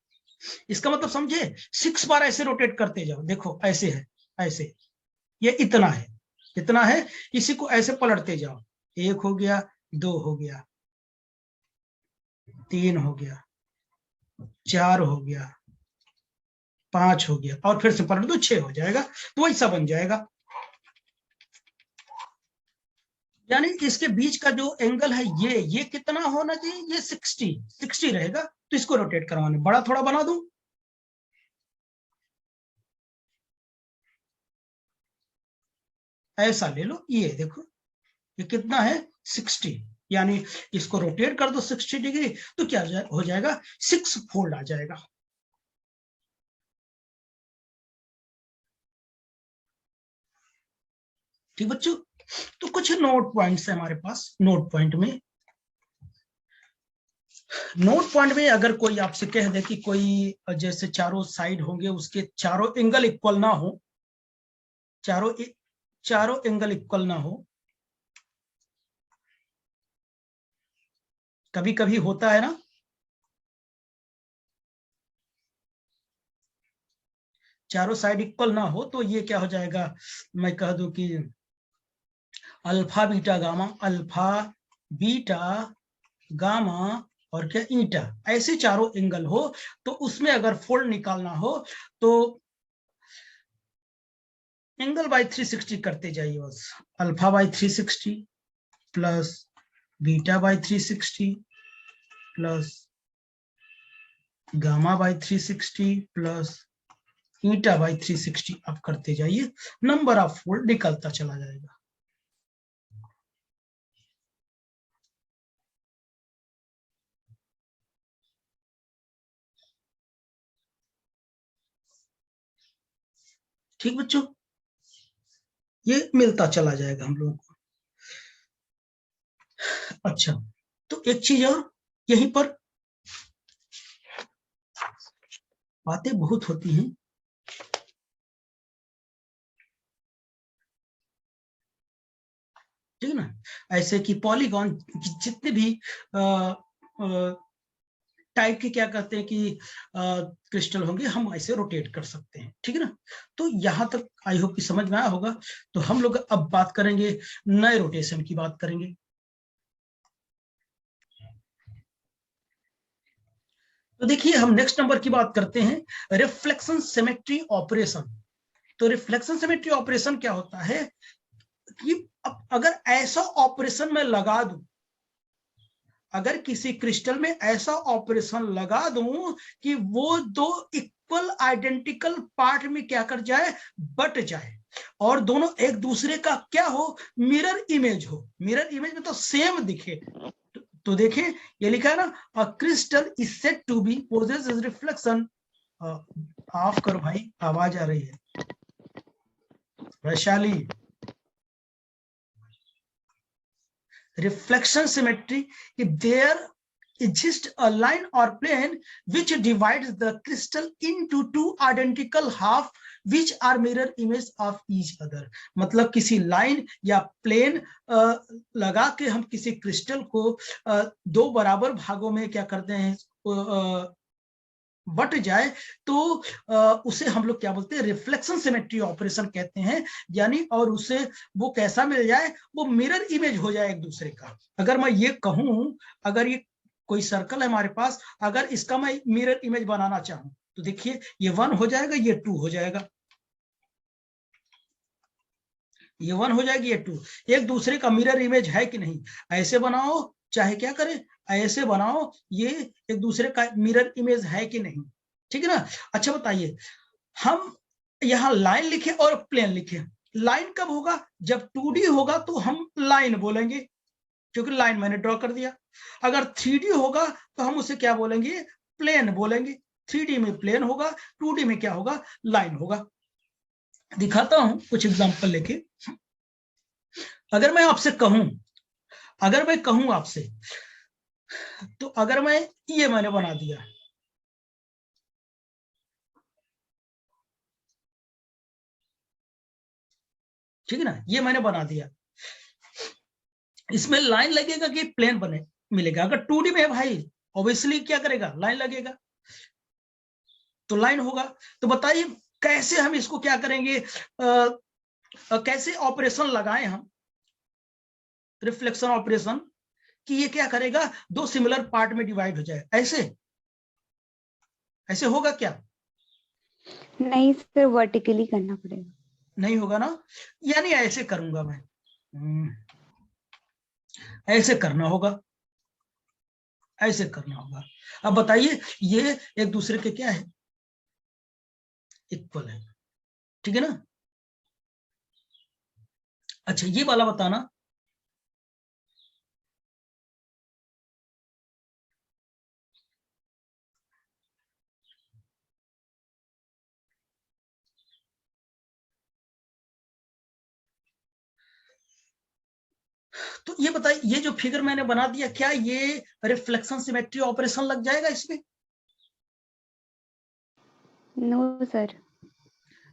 इसका मतलब समझे, 6 बार ऐसे रोटेट करते जाओ, देखो ऐसे है, ऐसे, ये इतना है, इतना है, इसी को ऐसे पलटते जाओ, 1 हो गया, 2 हो गया, 3 हो गया, 4 हो गया, 5 हो गया, और फिर से पलट दो, 6 हो जाएगा, तो वैसा बन जाएगा। यानी इसके बीच का जो एंगल है ये कितना होना चाहिए, ये 60 रहेगा, तो इसको रोटेट करवाने बड़ा थोड़ा बना दूं, ऐसा ले लो, ये देखो ये कितना है, 60, यानी इसको रोटेट कर दो 60 डिग्री, तो क्या हो जाएगा, 6 फोल्ड आ जाएगा। ठीक बच्चों, तो कुछ नोट पॉइंट्स है हमारे पास। नोट पॉइंट में अगर कोई आपसे कह दे कि कोई जैसे चारों साइड होंगे उसके चारों एंगल इक्वल ना हो, चारों एंगल इक्वल ना हो, कभी कभी होता है ना, चारों साइड इक्वल ना हो, तो ये क्या हो जाएगा, मैं कह दूं कि alpha beta gamma, alpha beta gamma और क्या ईटा, ऐसे चारों एंगल हो, तो उसमें अगर फोल्ड निकालना हो तो एंगल बाय 360 करते जाइए बस। Alpha by 360 plus beta by 360 plus gamma by 360 plus eta by 360 आप करते जाइए, नंबर ऑफ फोल्ड निकलता चला जाएगा। ठीक बच्चों, ये मिलता चला जाएगा हम लोगों को। अच्छा, तो एक चीज और, यहीं पर बातें बहुत होती हैं, ठीक है ना, ऐसे कि पॉलीगॉन जितने भी टाइप के क्या कहते हैं कि क्रिस्टल होंगे, हम ऐसे रोटेट कर सकते हैं, ठीक है ना। तो यहां तक आई होप कि समझ में आया होगा। तो हम लोग अब बात करेंगे, नए रोटेशन की बात करेंगे। तो देखिए, हम नेक्स्ट नंबर की बात करते हैं, रिफ्लेक्शन सिमेट्री ऑपरेशन। तो रिफ्लेक्शन सिमेट्री ऑपरेशन क्या होता है कि अगर ऐसा ऑपरेशन मैं लगा दूं, अगर किसी क्रिस्टल में ऐसा ऑपरेशन लगा दूं कि वो दो इक्वल आइडेंटिकल पार्ट में क्या कर जाए, बट जाए, और दोनों एक दूसरे का क्या हो, मिरर इमेज हो, मिरर इमेज में तो सेम दिखे। तो देखिए, ये लिखा है ना, a crystal is said to be possess reflection. Off करो भाई, आवाज आ रही है Vaishali. Reflection symmetry, if there exists a line or plane which divides the crystal into two identical half which are mirror image of each other। मतलब किसी line या plane लगा के हम किसी क्रिस्टल को दो बराबर भागों में क्या करते हैं, बट जाए, तो उसे हम लोग क्या बोलते हैं, रिफ्लेक्शन सिमेट्री ऑपरेशन कहते हैं। यानी और उसे वो कैसा मिल जाए, वो मिरर इमेज हो जाए एक दूसरे का। अगर मैं ये कहूं, अगर ये कोई सर्कल है हमारे पास, अगर इसका मैं मिरर इमेज बनाना चाहूं, तो देखिए ये 1 हो जाएगा, ये 2 हो जाएगा, ये 1 हो जाएगी, ये 2, एक दूसरे का मिरर इमेज है कि नहीं। ऐसे बनाओ चाहे क्या करें, ऐसे बनाओ, ये एक दूसरे का मिरर इमेज है कि नहीं, ठीक है ना। अच्छा बताइए, हम यहाँ लाइन लिखे और प्लेन लिखे, लाइन कब होगा, जब 2D होगा तो हम लाइन बोलेंगे, क्योंकि लाइन मैंने ड्रॉ कर दिया। अगर 3D होगा तो हम उसे क्या बोलेंगे, प्लेन बोलेंगे। 3D में प्लेन होगा, 2D में क्या होगा, लाइन होगा। दिखाता हूं कुछ एग्जांपल लेके। अगर मैं आपसे कहूं, अगर मैं कहूं आपसे, तो अगर मैं ये मैंने बना दिया, ठीक है ना, ये मैंने बना दिया, इसमें लाइन लगेगा कि प्लेन बने मिलेगा। अगर 2D में है भाई, ऑब्वियसली क्या करेगा, लाइन लगेगा, तो लाइन होगा। तो बताइए कैसे हम इसको क्या करेंगे, कैसे ऑपरेशन लगाएं हम, रिफ्लेक्शन ऑपरेशन, कि ये क्या करेगा, दो सिमिलर पार्ट में डिवाइड हो जाए, ऐसे ऐसे होगा क्या, नहीं सर, वर्टिकली करना पड़ेगा। नहीं होगा ना, यानी ऐसे करूंगा मैं, ऐसे करना होगा, ऐसे करना होगा। अब बताइए, ये एक दूसरे के क्या है, इक्वल है, ठीक है ना। अच्छा, ये वाला बताना, तो ये बताइए, ये जो फिगर मैंने बना दिया, क्या ये रिफ्लेक्शन सिमेट्री ऑपरेशन लग जाएगा इसमें? No sir.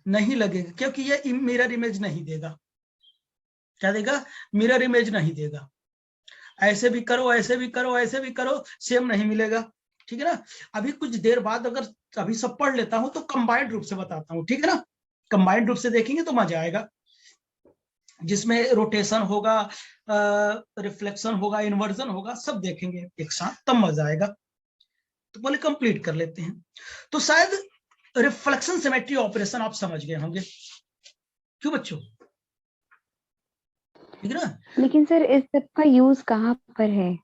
नहीं लगेगा, क्योंकि ये मिरर इमेज नहीं देगा। क्या देगा? मिरर इमेज नहीं देगा। ऐसे भी करो, ऐसे भी करो, ऐसे भी करो, सेम नहीं मिलेगा। ठीक है ना? अभी कुछ देर बाद अगर अभी सब पढ़ लेता हूं तो कंबाइंड रूप से बताता हूं, ठीक है ना? कंबाइंड रूप से देखेंगे तो मजा आएगा, जिसमें रोटेशन होगा, रिफ्लेक्शन होगा, इन्वर्जन होगा, सब देखेंगे एक साथ, तब मजा आएगा। तो पहले कंप्लीट कर लेते हैं। तो शायद रिफ्लेक्शन सिमेट्री ऑपरेशन आप समझ गए होंगे, क्यों बच्चों? ठीक है ना? लेकिन सर इस सब का यूज कहाँ पर है?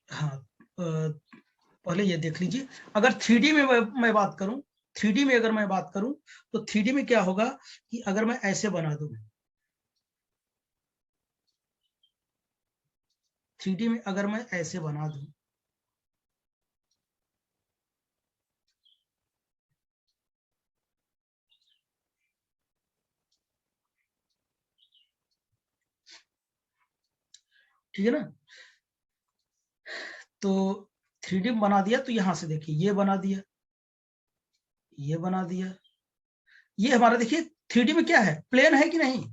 हाँ, पहले ये देख लीजिए। अगर 3D में मैं बात करूं, 3D में अगर मैं बात करूं, तो 3D में क्या होगा कि अगर मैं ऐसे बना दूं, 3D में अगर मैं ऐसे बना दूं, ठीक है ना? तो 3D में बना दिया, तो यहां से देखिए ये बना दिया, ये बना दिया, ये हमारा देखिए 3D में क्या है, प्लेन है कि नहीं?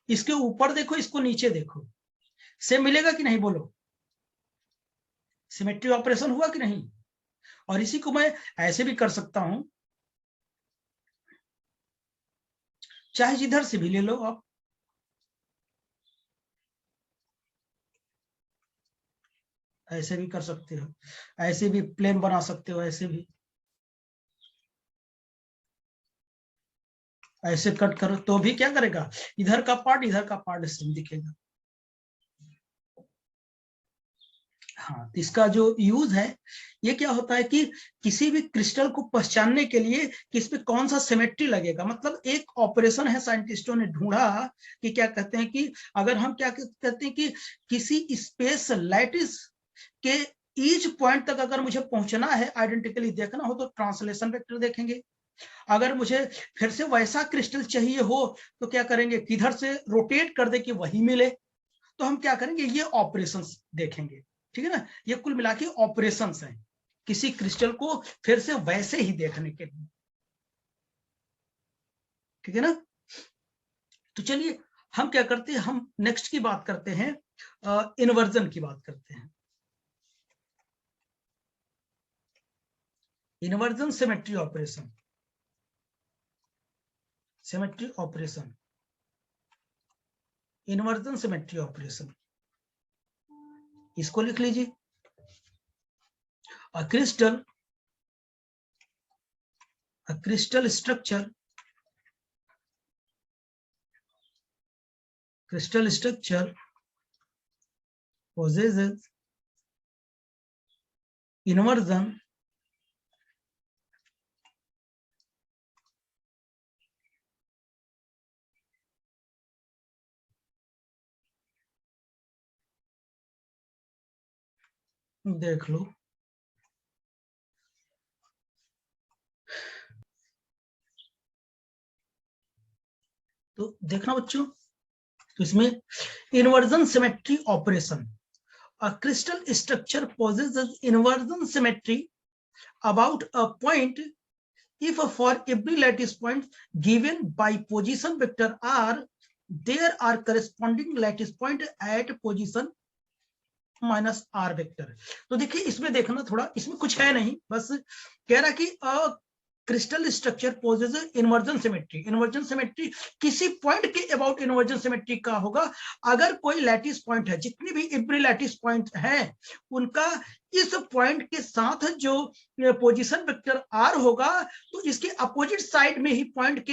इसके ऊपर देखो, इसको नीचे देखो, सेम मिलेगा कि नहीं, बोलो? सिमेट्री ऑपरेशन हुआ कि नहीं? और इसी को मैं ऐसे भी कर सकता हूं, चाहे जिधर से भी ले लो आप, ऐसे भी कर सकते हो, ऐसे भी प्लेन बना सकते हो, ऐसे भी, ऐसे कट करो तो भी क्या करेगा, इधर का पार्ट सेम दिखेगा। हाँ, तो इसका जो यूज है, ये क्या होता है कि किसी भी क्रिस्टल को पहचानने के लिए कि इस पे कौन सा सिमेट्री लगेगा, मतलब एक ऑपरेशन है, साइंटिस्टों ने ढूंढा कि क्या कहते हैं कि अगर हम क्या कहते हैं कि किसी स्पेस लैटिस के ईच पॉइंट तक अगर मुझे पहुंचना है, आइडेंटिकली देखना हो, तो ट्रांसलेशन वेक्टर देखेंगे। अगर मुझे फिर से वैसा क्रिस्टल चाहिए हो, तो क्या करेंगे, किधर से रोटेट कर दे कि वही मिले, तो हम क्या करेंगे, ये ऑपरेशंस देखेंगे। ठीक है ना? ये कुल मिला के ऑपरेशंस हैं किसी क्रिस्टल को फिर से वैसे ही देखने के लिए। ठीक है ना? तो चलिए हम क्या करते हैं, हम नेक्स्ट की बात करते हैं, इन्वर्जन की बात करते हैं। Inversion symmetry operation, symmetry operation, inversion symmetry operation, इसको लिख लीजिए। A crystal structure possesses inversion देख लो, तो देखना बच्चों, तो इसमें inversion symmetry operation, a crystal structure possesses inversion symmetry about a point if for every lattice point given by position vector r there are corresponding lattice point at position minus R vector. तो देखिए इसमें देखना थोड़ा, इसमें कुछ है नहीं, बस कह रहा कि crystal structure possess inversion symmetry, inversion symmetry किसी पॉइंट के अबाउट इन्वर्जन सिमेट्री का होगा अगर कोई लैटिस पॉइंट है, जितनी भी इब्री लैटिस पॉइंट है उनका इस पॉइंट के साथ जो पोजीशन वेक्टर आर होगा, तो इसके अपोजिट साइड में ही पॉइंट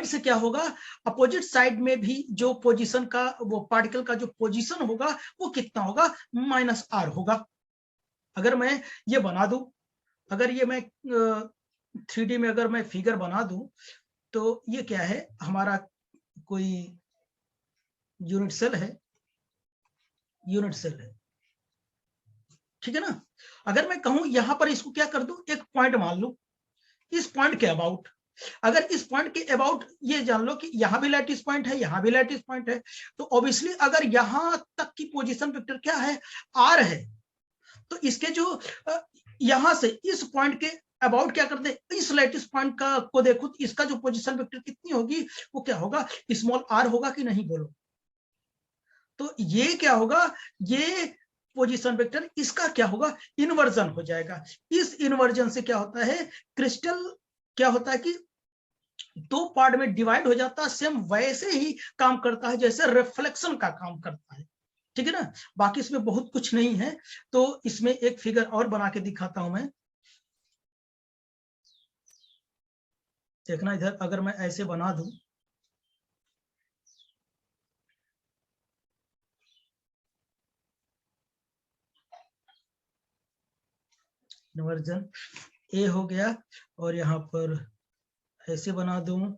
से क्या होगा, अपोजिट साइड में भी जो पोजीशन का, वो पार्टिकल का जो पोजीशन होगा वो कितना होगा, माइनस आर होगा। अगर मैं ये बना दूं, अगर ये मैं 3D में अगर मैं फिगर बना दूं, तो ये क्या है, हमारा कोई यूनिट सेल है, यूनिट सेल है, ठीक है ना? अगर मैं कहूं यहां पर इसको क्या कर दूं, एक पॉइंट मान लूं, इस पॉइंट के अबाउट, अगर इस पॉइंट के अबाउट ये जान लो कि यहां भी लैटिस पॉइंट है, यहां भी लैटिस पॉइंट है, तो ऑब्वियसली अगर यहां तक की पोजीशन वेक्टर क्या है, आर है, तो इसके जो यहां से इस पॉइंट के अबाउट क्या करते हैं, इस लैटिस पॉइंट का को देखो तो इसका जो पोजीशन वेक्टर कितनी होगी, वो क्या होगा, स्मॉल आर होगा कि नहीं, बोलो। तो ये क्या होगा, ये पोजीशन वेक्टर इसका क्या होगा, इन्वर्जन हो जाएगा। इस इन्वर्जन से क्या होता है, क्रिस्टल क्या होता है कि दो पार्ट में डिवाइड हो जाता है, सेम वैसे ही काम करता है जैसे रिफ्लेक्शन का काम करता है, ठीक है ना। बाकी इसमें बहुत कुछ नहीं है। तो इसमें एक फिगर और बना के दिखाता हूं मैं, देखना इधर, अगर मैं ऐसे बना दूं, इन्वर्जन ए हो गया, और यहाँ पर ऐसे बना दूं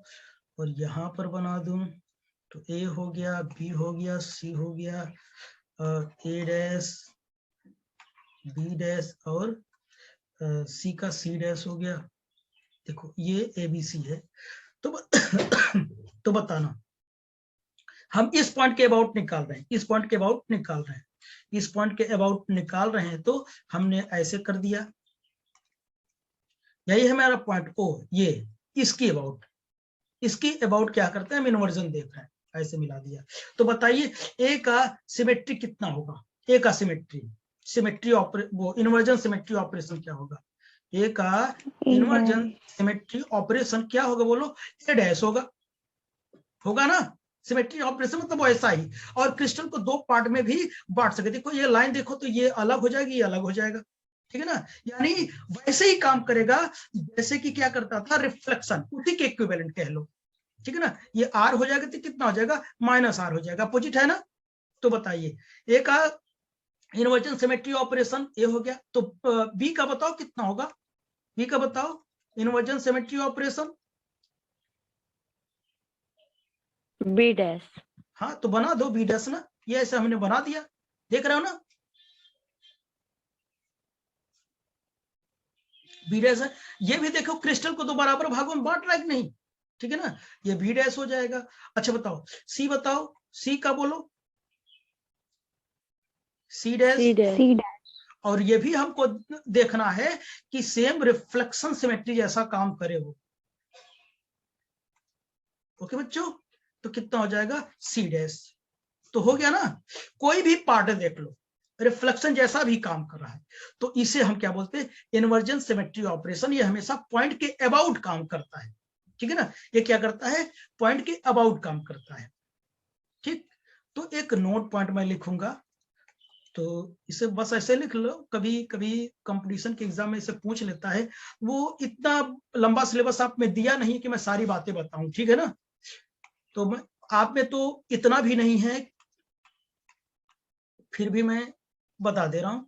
और यहाँ पर बना दूं, तो ए हो गया, बी हो गया, सी हो गया, ए डैश, बी डैश, और सी का सी डैश हो गया। देखो ये ए बी सी है। तो तो बताना, हम इस पॉइंट के अबाउट निकाल रहे हैं, इस पॉइंट के अबाउट निकाल रहे हैं, इस पॉइंट के अबाउट निकाल रहे हैं, तो हमने ऐसे कर दिया, यही है मेरा पॉइंट ओ, ये इसकी अबाउट, इसकी अबाउट क्या करते हैं, हम इन्वर्जन देख रहे हैं, ऐसे मिला दिया। तो बताइए ए का सिमेट्री कितना होगा, ए का सिमेट्री, वो इन्वर्जन सिमेट्री ऑपरेशन क्या होगा, ए का इन्वर्जन सिमेट्री ऑपरेशन क्या होगा, बोलो, ए डैश होगा, होगा ना। सिमेट्री ऑपरेशन मतलब वैसा ही, और क्रिस्टल को दो पार्ट में भी बांट सके, देखो ये लाइन देखो तो ये अलग हो जाएगी, ये अलग हो जाएगा, ठीक है ना। यानी वैसे ही काम करेगा जैसे कि क्या करता था, रिफ्लेक्शन, उसी के इक्विवेलेंट कह लो, ठीक है ना। ये आर हो जाएगा तो कितना हो जाएगा, माइनस आर हो जाएगा, अपोजिट है ना। तो बताइए ए का इन्वर्जन सिमेट्री ऑपरेशन ए हो गया, तो बी का बताओ कितना होगा, बी का बताओ inversion symmetry operation, B dash. हाँ तो बना दो बी डैश ना, ये ऐसा हमने बना दिया, देख रहे हो ना, बी डैश है। ये भी देखो क्रिस्टल को दो बराबर भागों में बांट रहा है कि नहीं, ठीक है ना, ये बी डैश हो जाएगा। अच्छा बताओ सी का बोलो, सी डैश, सी डैश। और ये भी हमको देखना है कि सेम रिफ्लेक्शन सिमेट्री जैसा काम करे वो, ओके बच्चों। तो कितना हो जाएगा, सी डैश, तो हो गया ना। कोई भी पार्ट देख लो, रिफ्लेक्शन जैसा भी काम कर रहा है, तो इसे हम क्या बोलते हैं, इन्वर्जन सिमेट्री ऑपरेशन। ये हमेशा पॉइंट के अबाउट काम करता है, ठीक है ना, ये क्या करता है, पॉइंट के अबाउट काम करता है, ठीक। तो एक नोट पॉइंट मैं लिखूंगा, तो इसे बस ऐसे लिख लो, कभी कभी कंपटीशन के एग्जाम में इसे पूछ लेता है, वो इतना लंबा सिलेबस आप में दिया नहीं कि मैं सारी बातें बताऊं, ठीक है ना। तो मैं आप में तो इतना भी नहीं है, फिर भी मैं बता दे रहा हूं।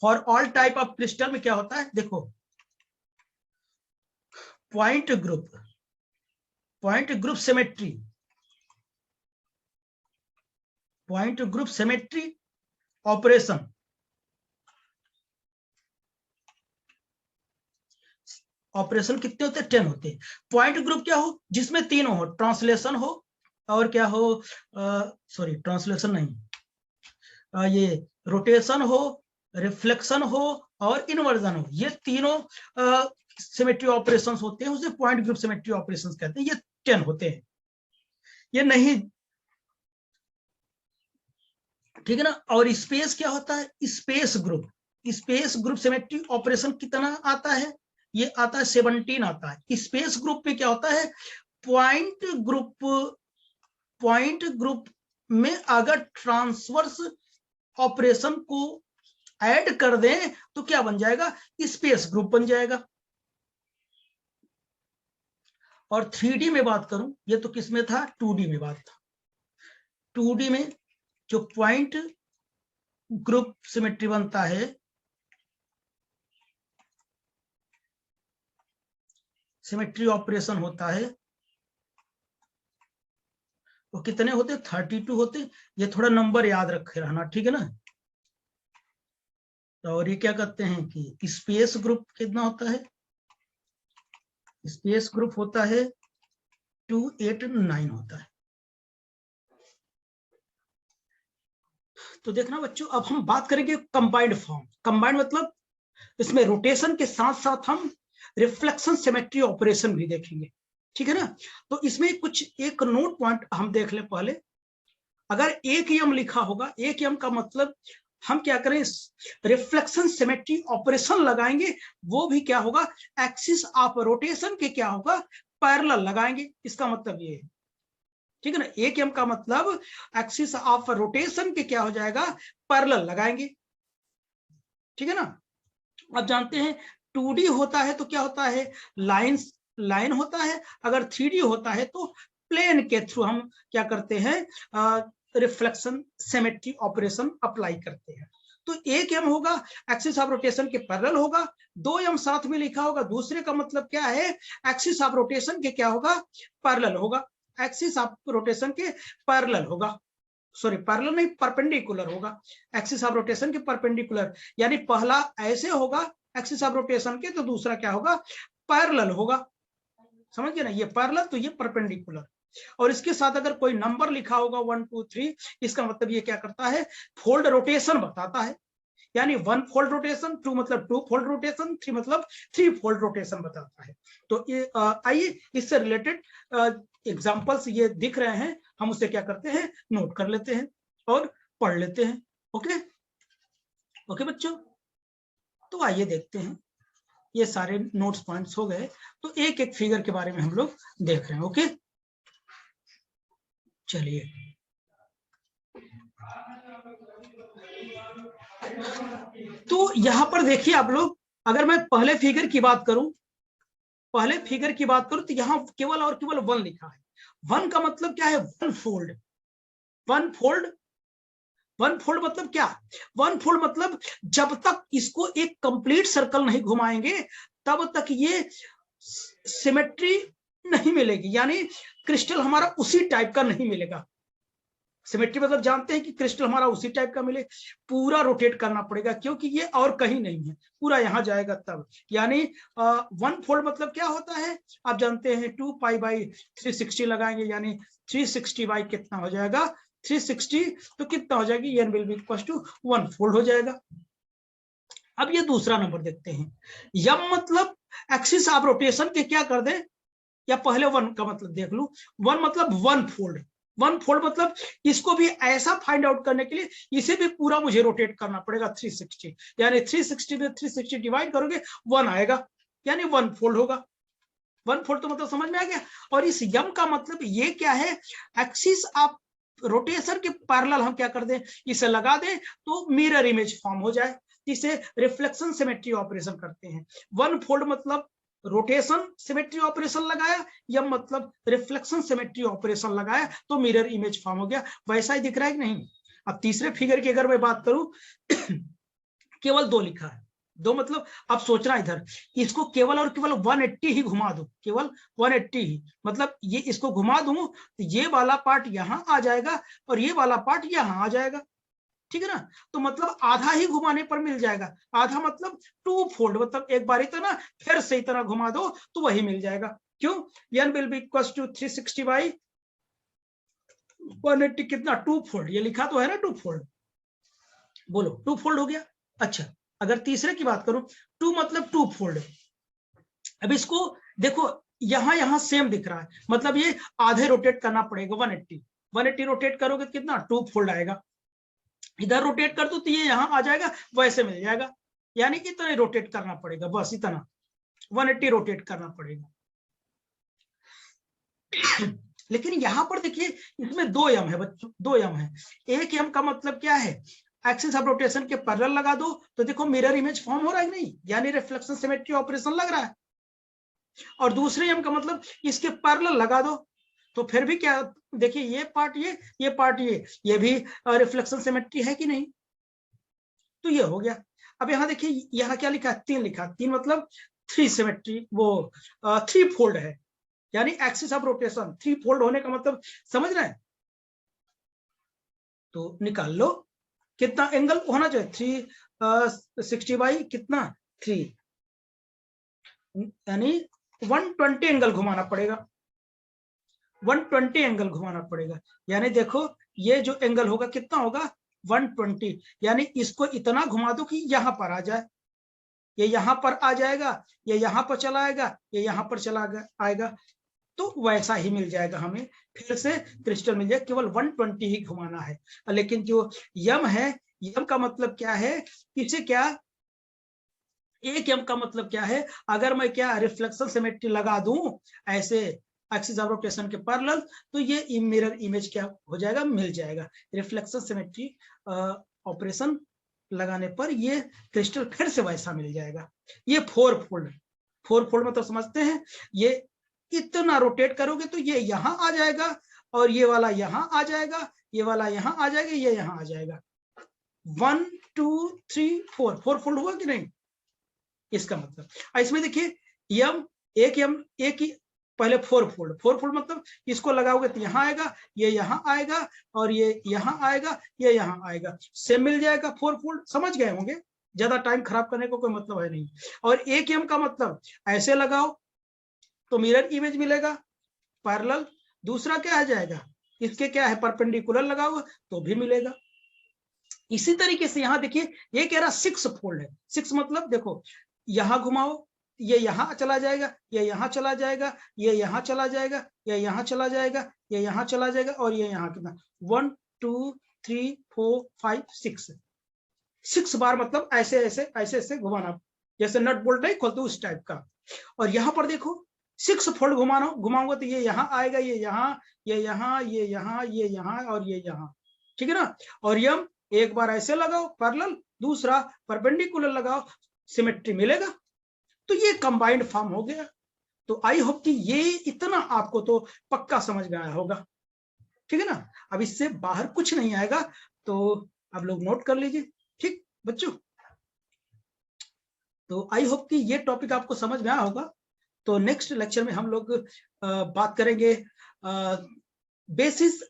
For all type of crystal में क्या होता है, देखो, point group symmetry, point group symmetry operation, operation कितने होते हैं, 10 होते हैं। पॉइंट ग्रुप क्या हो, जिसमें तीनों हो, ट्रांसलेशन हो, और क्या हो, सॉरी ट्रांसलेशन नहीं, ये रोटेशन हो, रिफ्लेक्शन हो, और इन्वर्जन हो, ये तीनों सिमेट्री ऑपरेशंस होते हैं, उसे पॉइंट ग्रुप सिमेट्री ऑपरेशंस कहते हैं। ये 10 होते हैं, ये नहीं, ठीक है ना। और स्पेस क्या होता है, स्पेस ग्रुप सिमेट्री ऑपरेशन कितना आता है, ये आता है 17 आता है। स्पेस ग्रुप में क्या होता है, पॉइंट ग्रुप में अगर ट्रांसवर्स ऑपरेशन को ऐड कर दें तो क्या बन जाएगा, स्पेस ग्रुप बन जाएगा। और 3D में बात करूं, ये तो किस में था, 2D में बात था। 2D में जो पॉइंट ग्रुप सिमेट्री बनता है, सिमेट्री ऑपरेशन होता है, वो कितने होते, 32 होते। ये थोड़ा नंबर याद रखे रहना, ठीक है ना। और ये क्या कहते हैं कि स्पेस ग्रुप कितना होता है, स्पेस ग्रुप होता है 289 होता है। तो देखना बच्चों, अब हम बात करेंगे कंबाइंड फॉर्म। कंबाइंड मतलब इसमें रोटेशन के साथ साथ हम रिफ्लेक्शन सिमेट्री ऑपरेशन भी देखेंगे, ठीक है ना। तो इसमें कुछ एक नोट पॉइंट हम देख लें पहले। अगर एक यम लिखा होगा, एक यम का मतलब हम क्या करें, रिफ्लेक्शन सिमेट्री ऑपरेशन लगाएंगे, वो भी क्या होगा, एक्सिस ऑफ रोटेशन के क्या होगा, पैरेलल लगाएंगे। इसका मतलब ये है, ठीक है ना। एक यम का मतलब एक्सिस ऑफ रोटेशन के क्या हो जाएगा, पैरेलल लगाएंगे, ठीक है ना। अब जानते हैं 2D होता है तो क्या होता है, लाइन होता है। अगर 3D होता है तो प्लेन के थ्रू हम क्या करते हैं, रिफ्लेक्शन सिमेट्री ऑपरेशन अप्लाई करते हैं। तो एक एम होगा एक्सिस ऑफ रोटेशन के पैरेलल होगा, दो एम साथ में लिखा होगा, दूसरे का मतलब क्या है, एक्सिस ऑफ रोटेशन के क्या होगा, पैरेलल होगा, एक्सिस ऑफ रोटेशन के पैरेलल होगा, सॉरी पैरेलल नहीं, परपेंडिकुलर होगा, एक्सिस ऑफ रोटेशन के परपेंडिकुलर। यानी पहला ऐसे होगा एक्सिस ऑफ रोटेशन के, तो दूसरा क्या होगा, पैरेलल होगा, समझ गए ना, ये पैरेलल तो ये परपेंडिकुलर। और इसके साथ अगर कोई नंबर लिखा होगा 1 2 3, इसका मतलब ये क्या करता है, फोल्ड रोटेशन बताता है। यानी 1 फोल्ड रोटेशन, 2 मतलब 2 फोल्ड रोटेशन, 3 मतलब 3 फोल्ड रोटेशन बताता है। तो ये आइए इससे रिलेटेड एग्जांपल्स ये दिख रहे हैं, हम उसे क्या करते हैं, नोट कर लेते हैं और पढ़ लेते हैं। ओके ओके बच्चों, तो आइए देखते हैं, ये सारे नोट्स पॉइंट्स हो गए, तो एक एक फिगर के बारे में हम लोग देख रहे हैं। ओके चलिए, तो यहां पर देखिए आप लोग, अगर मैं पहले फिगर की बात करूं, तो यहां केवल और केवल 1 लिखा है। 1 का मतलब क्या है, वन फोल्ड। वन फोल्ड मतलब क्या, वन फोल्ड मतलब जब तक इसको एक कंप्लीट सर्कल नहीं घुमाएंगे तब तक ये सिमेट्री नहीं मिलेगी, यानी क्रिस्टल हमारा उसी टाइप का नहीं मिलेगा। सिमेट्री मतलब जानते हैं कि क्रिस्टल हमारा उसी टाइप का मिले, पूरा रोटेट करना पड़ेगा, क्योंकि ये और कहीं नहीं है, पूरा यहां जाएगा तब। यानी 1 फोल्ड मतलब क्या होता है, आप जानते हैं 2 पाई / 360 लगाएंगे, यानी 360 बाई कितना हो जाएगा, 360, तो कितना हो जाएगी, n will be equal to 1 fold हो जाएगा। अब ये दूसरा नंबर देखते हैं, यम मतलब एक्सिस ऑफ रोटेशन के क्या कर दें, या पहले 1 का मतलब देख लू। 1 मतलब 1 फोल्ड, 1 फोल्ड मतलब इसको भी ऐसा फाइंड आउट करने के लिए इसे भी पूरा मुझे रोटेट करना पड़ेगा 360, यानी 360 में 360 डिवाइड करोगे 1 आएगा, यानी 1 फोल्ड होगा। 1 फोल्ड तो मतलब समझ में आ गया। और इस यम का मतलब ये क्या है, एक्सिस ऑफ रोटेशन के पैरेलल हम क्या कर दें, इसे लगा दें तो मिरर इमेज फॉर्म हो जाए, इसे रिफ्लेक्शन सिमेट्री ऑपरेशन करते हैं। 1 फोल्ड मतलब रोटेशन सिमेट्री ऑपरेशन लगाया, या मतलब रिफ्लेक्शन सिमेट्री ऑपरेशन लगाया, तो मिरर इमेज फॉर्म हो गया। वैसा ही दिख रहा है कि नहीं। अब तीसरे फिगर की अगर मैं बात करूं केवल 2 लिखा है, 2 मतलब अब सोचना इधर, इसको केवल और केवल 180 ही घुमा दो, केवल 180 ही, मतलब ये इसको घुमा दूं तो ये वाला पार्ट यहां आ जाएगा और ये वाला पार्ट यहां आ जाएगा, ठीक है ना। तो मतलब आधा ही घुमाने पर मिल जाएगा, आधा मतलब 2 फोल्ड, मतलब एक बार इतना फिर से इतना घुमा दो तो वही मिल जाएगा। क्यों, n will be equal to 360 by 180, कितना, 2 फोल्ड, ये लिखा तो है ना 2 फोल्ड, बोलो 2 फोल्ड हो गया। अच्छा, अगर तीसरे की बात करूं, 2 मतलब 2 फोल्ड। अब इसको देखो, यहां सेम दिख रहा है, मतलब ये आधे रोटेट करना पड़ेगा 180 रोटेट करोगे तो कितना, 2 फोल्ड आएगा। इधर रोटेट कर दो तो ये यहां आ जाएगा, वैसे मिल जाएगा, यानी कि इतना रोटेट करना पड़ेगा, बस इतना 180 रोटेट करना पड़ेगा। लेकिन यहां पर देखिए, इसमें 2 यम है बच्चों, 2 यम है। एक यम का मतलब क्या है, एक्सिस ऑफ रोटेशन के पैरेलल लगा दो तो देखो मिरर इमेज फॉर्म हो रहा है नहीं, यानी रिफ्लेक्शन सिमेट्री ऑपरेशन लग रहा है। और दूसरे यम का मतलब इसके पैरेलल लगा दो तो फिर भी क्या, देखिए ये पार्ट ये पार्ट ये भी रिफ्लेक्शन सिमेट्री है कि नहीं, तो ये हो गया। अब यहाँ देखिए, यहाँ क्या लिखा है, 3 लिखा, 3 मतलब 3 सिमेट्री, वो 3 फोल्ड है, यानी एक्सिस ऑफ रोटेशन 3 फोल्ड होने का मतलब समझ रहे हैं, तो निकाल लो। कितना एंगल होना चाहिए 360 बाई कितना 3, यानी 120 एंगल घुमाना पड़ेगा, 120 एंगल घुमाना पड़ेगा। यानी देखो ये जो एंगल होगा कितना होगा 120, यानी इसको इतना घुमा दो कि यहां पर आ जाए, ये यहां पर आ जाएगा, ये यहां पर चला आएगा, ये यहां पर चला आएगा, तो वैसा ही मिल जाएगा हमें, फिर से क्रिस्टल मिल जाएगा, केवल 120 ही घुमाना है। लेकिन जो यम है, यम का मतलब क्या है, इसे क्या, एक यम का मतलब क्या है, अगर मैं क्या रिफ्लेक्शन सिमेट्री लगा दूं ऐसे एक्सिस ऑफ रोटेशन के पैरेलल, तो ये मिरर इमेज क्या हो जाएगा, मिल जाएगा। रिफ्लेक्शन सिमेट्री ऑपरेशन लगाने पर ये क्रिस्टल फिर से वैसा मिल जाएगा। ये 4 फोल्ड मतलब समझते हैं, ये इतना रोटेट करोगे तो ये यहां आ जाएगा, और ये वाला यहां आ जाएगा, ये वाला यहां आ जाएगा, ये यहां आ जाएगा। 1 2 3 4 फोल्ड हुआ कि नहीं, इसका मतलब। इसमें देखिए यम एक ही पहले 4 फोल्ड मतलब इसको लगाओगे तो यहां आएगा, ये यहां आएगा, और ये यहां आएगा, ये यहां आएगा, सेम मिल जाएगा 4 फोल्ड। समझ गए होंगे, ज्यादा टाइम खराब करने को कोई मतलब है नहीं। और एक यम का मतलब ऐसे लगाओ तो मिरर इमेज मिलेगा पैरेलल, दूसरा क्या आ जाएगा, इसके क्या है परपेंडिकुलर लगाओ तो भी मिलेगा। इसी तरीके से यहां देखिए ये कह रहा 6 फोल्ड है, 6 मतलब देखो यहां घुमाओ, ये यहां चला जाएगा, ये यहां चला जाएगा, ये यहां चला जाएगा, ये यहां चला जाएगा, ये यहां चला जाएगा, और ये यहां कितना 1 2 3 4 5 6 बार, मतलब ऐसे ऐसे ऐसे ऐसे घुमाना, जैसे नट बोल्ट नहीं खोलते उस टाइप का। और यहां पर देखो 6 फोल्ड घुमाऊंगा तो ये यहां आएगा, ये यहां, ये यहां, ये यहां, ये यहां, और ये यहां, ठीक है ना। और यम एक बार ऐसे लगाओ पैरेलल, दूसरा परपेंडिकुलर लगाओ, सिमेट्री मिलेगा। तो ये कंबाइंड फॉर्म हो गया। तो आई होप कि ये इतना आपको तो पक्का समझ में आया होगा, ठीक है ना। अब इससे बाहर कुछ नहीं आएगा, तो आप लोग नोट कर लीजिए, ठीक बच्चों। तो आई होप कि ये टॉपिक आपको समझ में आया होगा। तो नेक्स्ट लेक्चर में हम लोग बात करेंगे बेसिस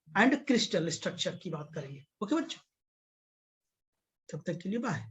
एंड क्रिस्टल स्ट्रक्चर की बात करेंगे। ओके बच्चों, तब तक के लिए बाय।